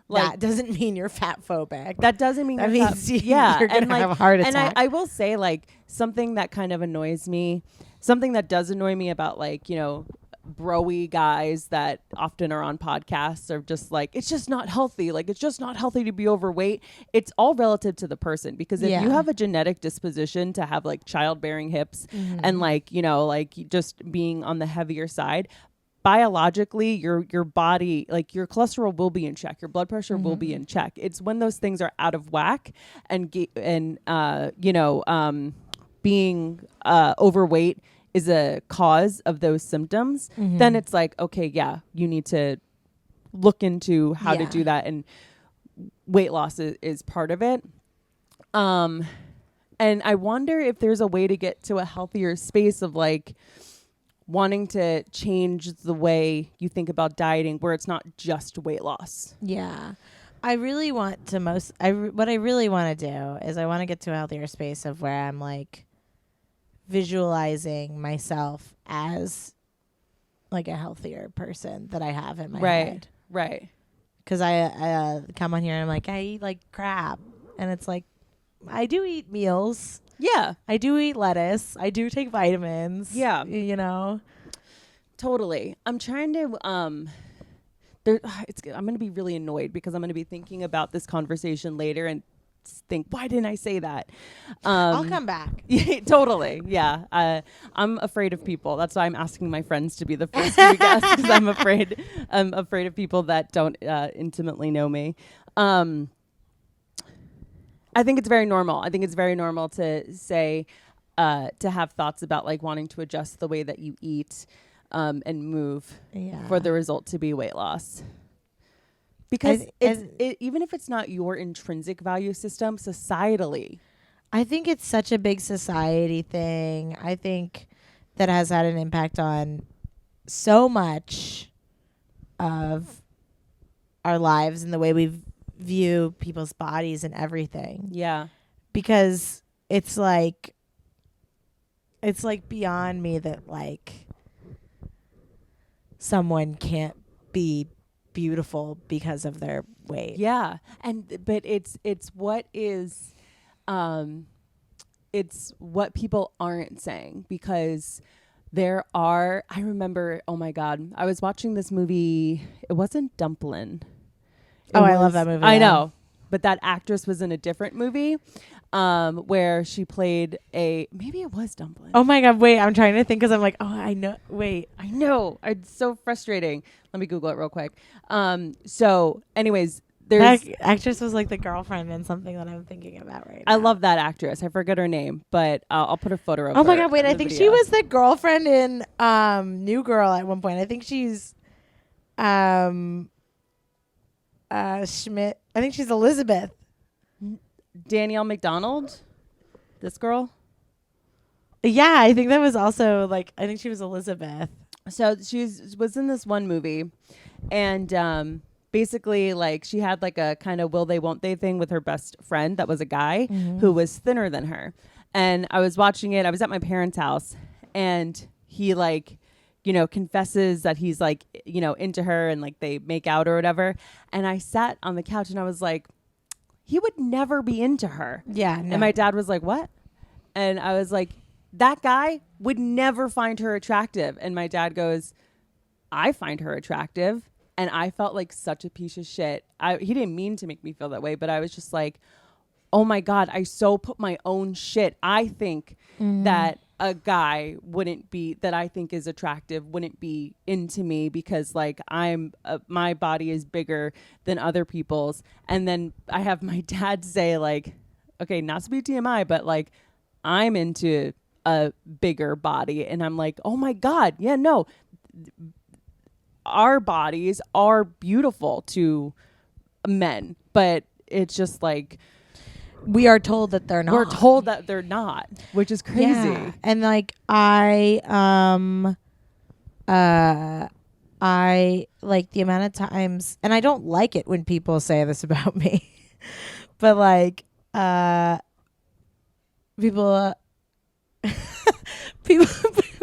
like, that doesn't mean you're fat phobic. That doesn't mean that means you're gonna have a heart attack. And I will say, like, something that kind of annoys me, something that does annoy me about, like, you know, bro-y guys that often are on podcasts are just like, it's just not healthy. Like, it's just not healthy to be overweight. It's all relative to the person, because if you have a genetic disposition to have like childbearing hips and like, you know, like just being on the heavier side, biologically your body, like your cholesterol will be in check, your blood pressure will be in check. It's when those things are out of whack and being overweight is a cause of those symptoms, then it's like, okay, you need to look into how to do that, and weight loss is part of it. And I wonder if there's a way to get to a healthier space of like wanting to change the way you think about dieting, where it's not just weight loss. Yeah. I really want to what I really want to do is I want to get to a healthier space of where I'm like visualizing myself as like a healthier person that I have in my head. Right. Because I come on here and I'm like, I eat like crap. And it's like, I do eat meals. Yeah. I do eat lettuce. I do take vitamins. Yeah. You know? Totally. I'm trying to, I'm going to be really annoyed because I'm going to be thinking about this conversation later and think, why didn't I say that? I'll come back. Totally. Yeah. I'm afraid of people. That's why I'm asking my friends to be the first few guests, because I'm afraid of people that don't intimately know me. I think it's very normal. I think it's very normal to say, to have thoughts about like wanting to adjust the way that you eat and move for the result to be weight loss. Because even if it's not your intrinsic value system, societally, I think it's such a big society thing. I think that has had an impact on so much of our lives and the way we view people's bodies and everything. Yeah. Because it's like beyond me that like someone can't be beautiful because of their weight. Yeah. But it's what people aren't saying, because I remember, oh my God, I was watching this movie. It wasn't Dumplin'. I love that movie. I know. But that actress was in a different movie where she played maybe it was Dumplin'. Oh my God, wait, I'm trying to think because I'm like, oh, I know. Wait. I know. It's so frustrating. Let me Google it real quick. So anyways, that actress was like the girlfriend in something that I'm thinking about right now. I love that actress. I forget her name, but I'll put a photo of her. Oh my God, wait, I think she was the girlfriend in New Girl at one point. I think she's Schmidt. I think she's Elizabeth. Danielle McDonald, this girl. Yeah, I think that was also like, I think she was Elizabeth. So was in this one movie, and basically like she had like a kind of will they won't they thing with her best friend that was a guy who was thinner than her. And I was watching it. I was at my parents' house, and he like, confesses that he's like, into her, and like they make out or whatever. And I sat on the couch and I was like, he would never be into her. Yeah. No. And my dad was like, what? And I was like, that guy would never find her attractive. And my dad goes, I find her attractive. And I felt like such a piece of shit. He didn't mean to make me feel that way, but I was just like, oh my God, I so put my own shit. I think that a guy that I think is attractive wouldn't be into me because like my body is bigger than other people's. And then I have my dad say like, okay, not to be TMI, but like I'm into a bigger body. And I'm like, oh my God, yeah, no, our bodies are beautiful to men, but it's just like, we are told that they're not. We're told that they're not, which is crazy. Yeah. And like I like the amount of times, and I don't like it when people say this about me, but like people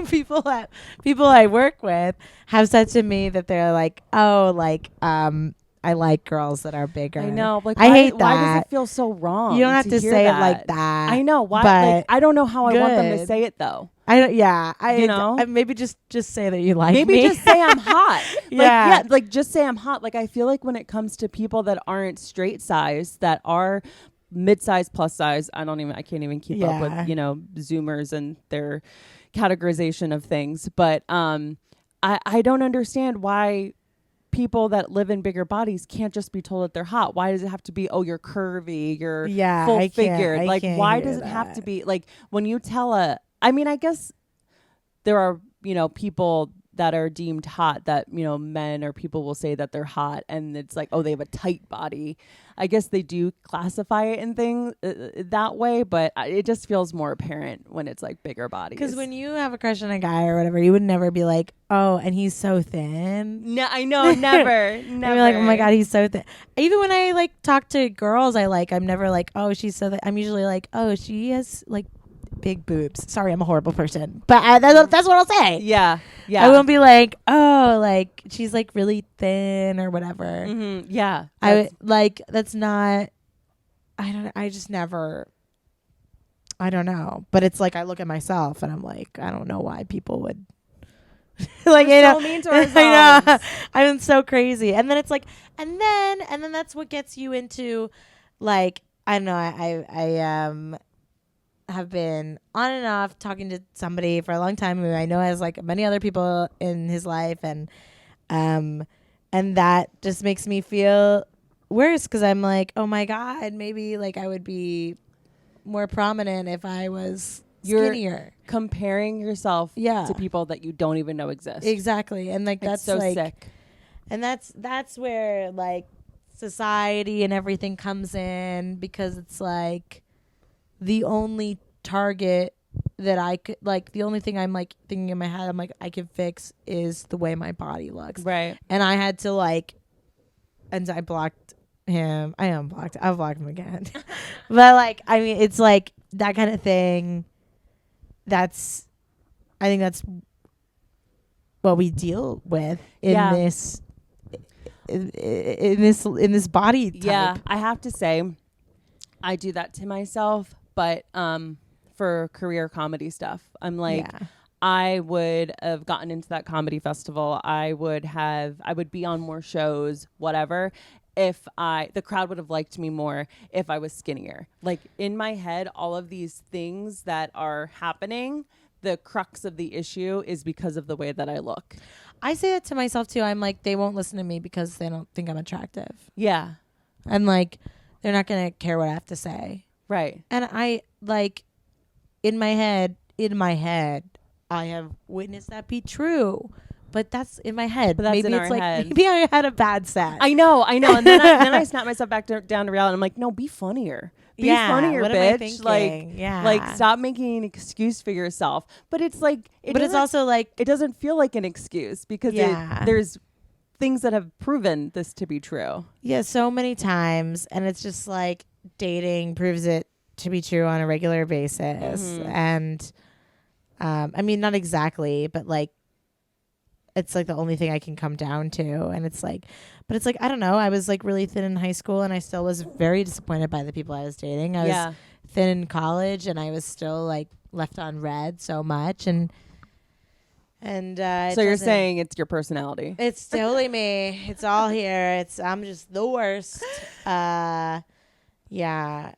people I work with have said to me that they're like, oh, like I like girls that are bigger. I know. Like, I hate that. Why does it feel so wrong? You don't have to say that? It like that. I know. Why? Like, I don't know how I want them to say it though. I maybe just say that you like me. Maybe just say I'm hot. Yeah. Like just say I'm hot. Like I feel like when it comes to people that aren't straight size, that are mid-size, plus size, I can't even keep up with, Zoomers and their categorization of things. But I don't understand why people that live in bigger bodies can't just be told that they're hot. Why does it have to be, oh, you're curvy, you're full figured? Like, why does it have to be like when you tell I guess there are, people that are deemed hot that, men or people will say that they're hot and it's like, oh, they have a tight body. I guess they do classify it in things that way, but it just feels more apparent when it's like bigger bodies. Because when you have a crush on a guy or whatever, you would never be like, oh, and he's so thin. No, I know, never. You're like, oh my God, he's so thin. Even when I like talk to girls, I'm never like, oh, she's so thin. I'm usually like, oh, she has like big boobs. Sorry, I'm a horrible person, but that's what I'll say. Yeah. I won't be like, oh, like she's like really thin or whatever. Mm-hmm. Yeah, that's not. I just never. I don't know, but it's like I look at myself and I'm like, I don't know why people would. Like, we're so mean to ourselves. I know. I'm so crazy, and then it's like, and then that's what gets you into, like, I don't know. I have been on and off talking to somebody for a long time who I know has like many other people in his life, and that just makes me feel worse because I'm like, oh my God, maybe like I would be more prominent if I was skinnier. You're comparing yourself to people that you don't even know exist. Exactly. And like that's so like sick. And that's where like society and everything comes in, because it's like the only target that I could, like, the only thing I'm like thinking in my head, I'm like, I can fix is the way my body looks. Right. And I had to like, and I blocked him. I unblocked. I'll block him again. But like, I mean, it's like that kind of thing. I think that's what we deal with in this body type. Yeah, I have to say, I do that to myself, but for career comedy stuff, I'm like, I would have gotten into that comedy festival. I would be on more shows, whatever, if the crowd would have liked me more if I was skinnier. Like, in my head, all of these things that are happening, the crux of the issue is because of the way that I look. I say that to myself too. I'm like, they won't listen to me because they don't think I'm attractive. Yeah. I'm like, they're not going to care what I have to say. Right. And I like, in my head, I have witnessed that be true but that's in my head. But that's maybe in it's our like head. maybe I had a bad set. I know. And then I snap myself back down to reality. I'm like, no, be funnier. Be funnier, what bitch. Am I thinking? Like stop making an excuse for yourself. But it's like, but it's also like it doesn't feel like an excuse because there's things that have proven this to be true. Yeah, so many times, and it's just like dating proves it to be true on a regular basis. And I mean, not exactly, but like it's like the only thing I can come down to. And it's like, but it's like, I don't know. I was like really thin in high school and I still was very disappointed by the people I was dating. I was thin in college and I was still like left on red so much. And so you're saying it's your personality. It's totally me. It's all here. I'm just the worst. Yeah.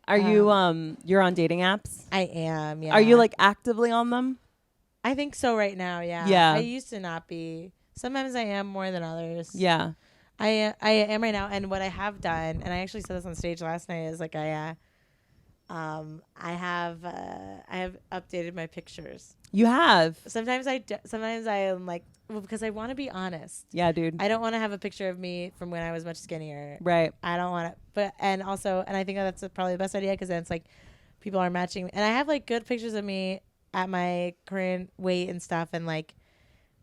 Are you you're on dating apps? I am. Yeah. Are you like actively on them? I think so right now. Yeah. Yeah. I used to not be. Sometimes I am more than others. Yeah. I am right now. And what I have done, and I actually said this on stage last night, is like I have updated my pictures. You have. Sometimes I am like, well, because I want to be honest. Yeah, dude. I don't want to have a picture of me from when I was much skinnier. Right. I don't want to, but, and I think that's probably the best idea because then it's like people are matching. And I have like good pictures of me at my current weight and stuff. And like,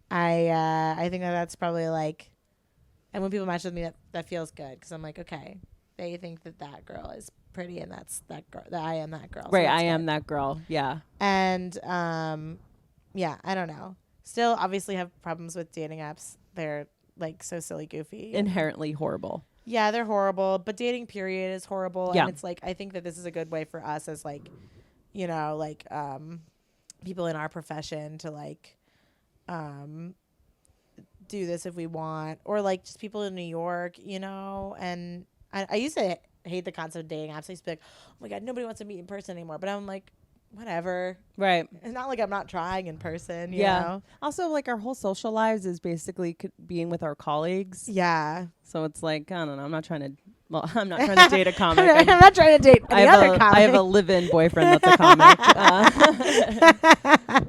I think that's probably like, and when people match with me, that feels good because I'm like, okay, they think that girl is pretty and that's that girl, that I am that girl. Right. So I am that girl. Yeah. And, yeah, I don't know. Still obviously have problems with dating apps. They're like so silly, goofy. Inherently horrible. Yeah, they're horrible. But dating period is horrible. Yeah. And it's like, I think that this is a good way for us as like, you know, like, people in our profession to like, do this if we want, or like just people in New York, you know. And I used to hate the concept of dating apps. I used to be like, oh my God, nobody wants to meet in person anymore. But I'm like, whatever. Right. It's not like I'm not trying in person, you know? Also, like our whole social lives is basically being with our colleagues. Yeah. So it's like, I don't know. I'm not trying to date a comic. I'm not trying to date any other comic. I have a live-in boyfriend that's a comic.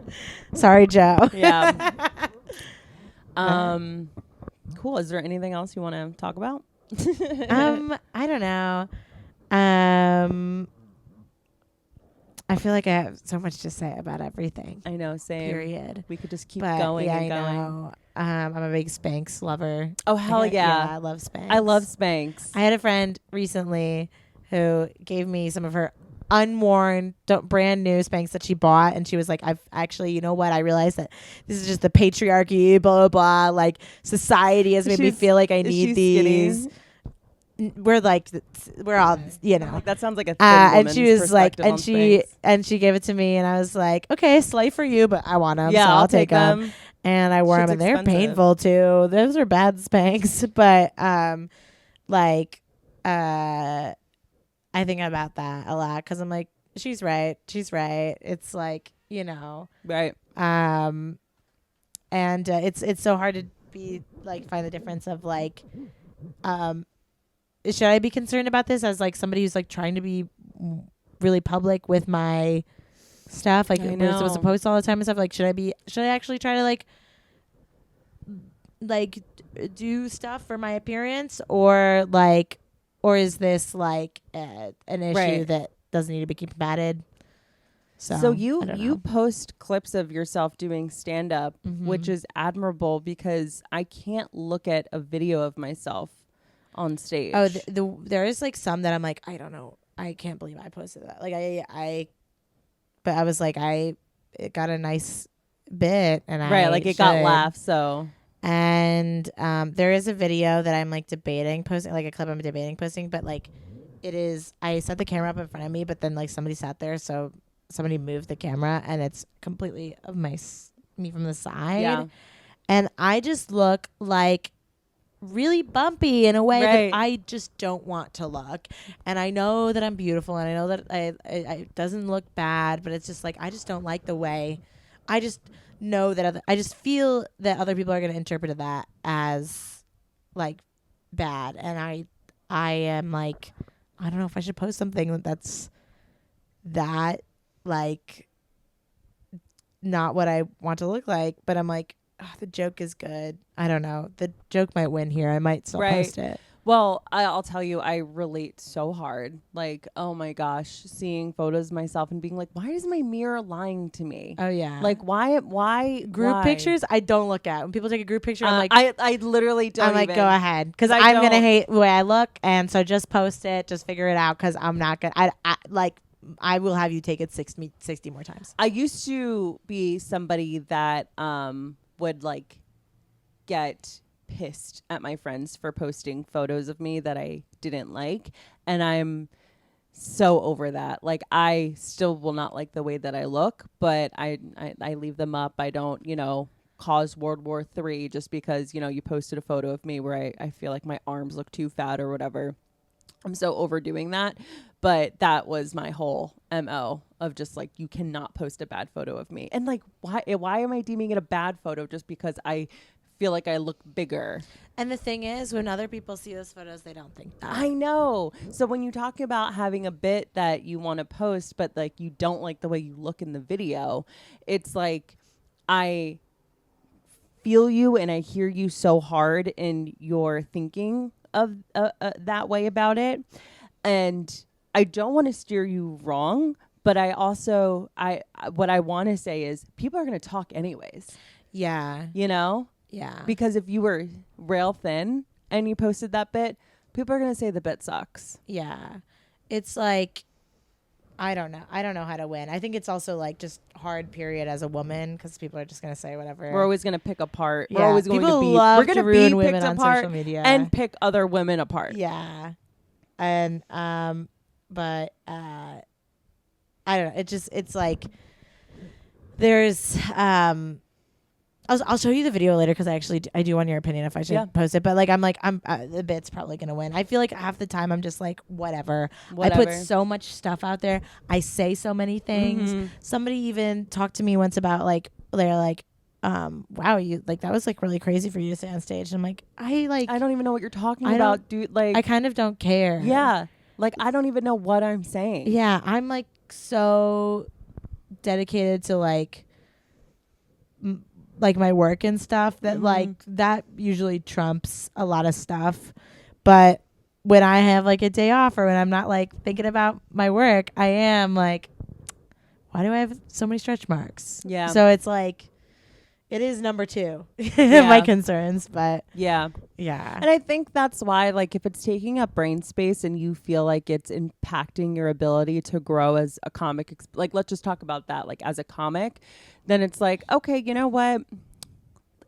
Sorry, Joe. Yeah. Cool. Is there anything else you want to talk about? I don't know. I feel like I have so much to say about everything. I know, same. Period. We could just keep going and going. I know. I'm a big Spanx lover. Oh, hell yeah. I love Spanx. I love Spanx. I had a friend recently who gave me some of her unworn, brand new Spanx that she bought. And she was like, I've actually, you know what? I realized that this is just the patriarchy, blah, blah, blah. Like society has made me feel like I need these. Skinny? We're like, we're all, you know. That sounds like a and she was like, and she gave it to me, and I was like, okay, slay for you, but I want them, so I'll take them. And I wore them, and they're painful too. Those are bad Spanx, but I think about that a lot because I'm like, she's right. It's like, you know, right. And it's so hard to be like find the difference of like, should I be concerned about this as like somebody who's like trying to be really public with my stuff? Like we're supposed to post all the time and stuff. Like, should I actually try to like do stuff for my appearance or is this like an issue that doesn't need to be combated? So you post clips of yourself doing stand up, which is admirable because I can't look at a video of myself on stage. Oh, there is like some that I'm like, I don't know. I can't believe I posted that. Like but I was like, it got a nice bit and it got laughs. So, and there is a video that I'm like debating posting, like a clip I'm debating posting, but like it is, I set the camera up in front of me, but then like somebody sat there. So somebody moved the camera and it's completely of me from the side. Yeah. And I just look like really bumpy in a way that I just don't want to look. And I know that I'm beautiful and I know that it doesn't look bad, but it's just like, I just don't like the way. I just know that I just feel that other people are going to interpret that as like bad. And I am like, I don't know if I should post something that's that like not what I want to look like, but I'm like, the joke is good. I don't know. The joke might win here. I might still post it. Well, I'll tell you, I relate so hard. Like, oh my gosh, seeing photos of myself and being like, why is my mirror lying to me? Oh yeah. Like, why group pictures? I don't look at. When people take a group picture, I'm like, I literally don't. I'm like, go ahead, because I'm gonna hate the way I look, and so just post it, just figure it out, because I'm not gonna. I will have you take it 60 more times. I used to be somebody that would like get pissed at my friends for posting photos of me that I didn't like, and I'm so over that. Like, I still will not like the way that I look, but I leave them up. I don't, cause World War III just because, you posted a photo of me where I feel like my arms look too fat or whatever. I'm so overdoing that. But that was my whole MO of just like, you cannot post a bad photo of me. And like, why am I deeming it a bad photo just because I feel like I look bigger? And the thing is, when other people see those photos, they don't think that. I know. So when you talk about having a bit that you want to post, but like you don't like the way you look in the video, it's like, I feel you and I hear you so hard in your thinking of that way about it. And I don't want to steer you wrong, but I also, what I want to say is people are going to talk anyways. Yeah. Yeah. Because if you were rail thin and you posted that bit, people are going to say the bit sucks. Yeah. It's like, I don't know. I don't know how to win. I think it's also like just hard period as a woman, because people are just going to say whatever. We're always going to pick apart. Yeah. We're always going people to be, love we're going to to ruin be women picked on apart social media and pick other women apart. Yeah. And, but, I don't know. It's like, there's, I'll show you the video later, because I do want your opinion if I should post it. But like I'm the bit's probably gonna win. I feel like half the time I'm just like whatever. I put so much stuff out there. I say so many things. Mm-hmm. Somebody even talked to me once about like they're like, wow, you like that was like really crazy for you to say on stage. And I'm like, I don't even know what you're talking about, dude. Like I kind of don't care. Yeah, like I don't even know what I'm saying. Yeah, I'm like so dedicated to like my work and stuff that like that usually trumps a lot of stuff. But when I have like a day off or when I'm not like thinking about my work, I am like, why do I have so many stretch marks? Yeah. So it's like, it is number 2 my concerns, but yeah. And I think that's why, like, if it's taking up brain space and you feel like it's impacting your ability to grow as a comic, like, let's just talk about that, like, as a comic, then it's like, okay, you know what?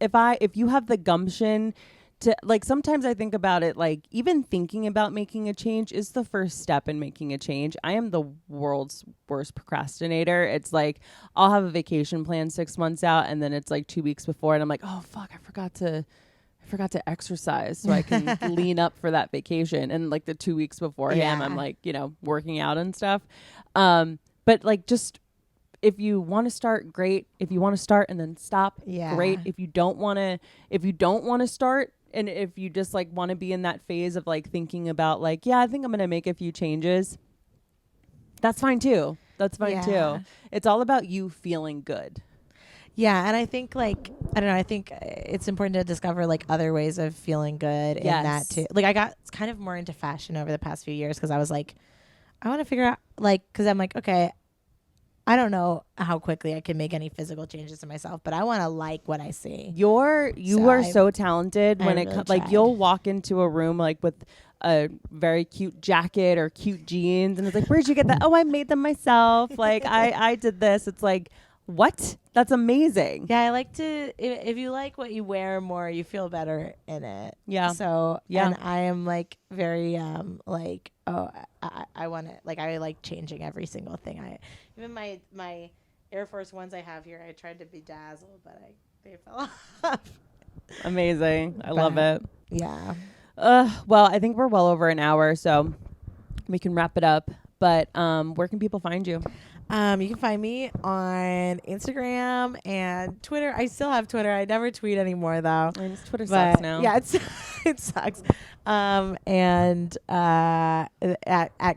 If you have the gumption to, like, sometimes I think about it, like, even thinking about making a change is the first step in making a change. I am the world's worst procrastinator. It's like, I'll have a vacation plan 6 months out, and then it's like 2 weeks before, and I'm like, oh, fuck, I forgot to exercise so I can lean up for that vacation. And like the 2 weeks beforehand, I'm like, working out and stuff. But like, just, if you want to start, great. If you want to start and then stop, great. If you don't want to start, and if you just like want to be in that phase of like thinking about like, I think I'm going to make a few changes, that's fine too. Too. It's all about you feeling good. Yeah. And I think like, I don't know, I think it's important to discover like other ways of feeling good in that too. Like I got kind of more into fashion over the past few years, because I was like, I want to figure out like, because I'm like, okay, I don't know how quickly I can make any physical changes to myself, but I want to like what I see. You are so talented when it comes, like, you'll walk into a room like with a very cute jacket or cute jeans, and it's like, where'd you get that? Oh, I made them myself. Like I did this. It's like, what? That's amazing. Yeah, I like to, if you like what you wear more, you feel better in it. Yeah. So, and I am like very, like, oh, I want to, like, I like changing every single thing. Even my Air Force Ones I have here, I tried to bedazzle, but they fell off. Amazing. I love it. Yeah. Well, I think we're well over an hour, so we can wrap it up. But where can people find you? You can find me on Instagram and Twitter. I still have Twitter. I never tweet anymore though. And Twitter sucks now. Yeah, it sucks. And at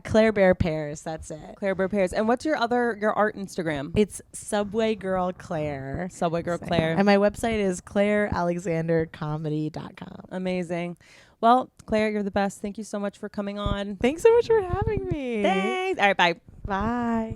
Claire Bear Pears. That's it. Claire Bear Pears. And what's your art Instagram? It's Subway Girl Claire. Subway Girl Claire. And my website is clairealexandercomedy.com. Amazing. Well, Claire, you're the best. Thank you so much for coming on. Thanks so much for having me. Thanks. All right, bye. Bye.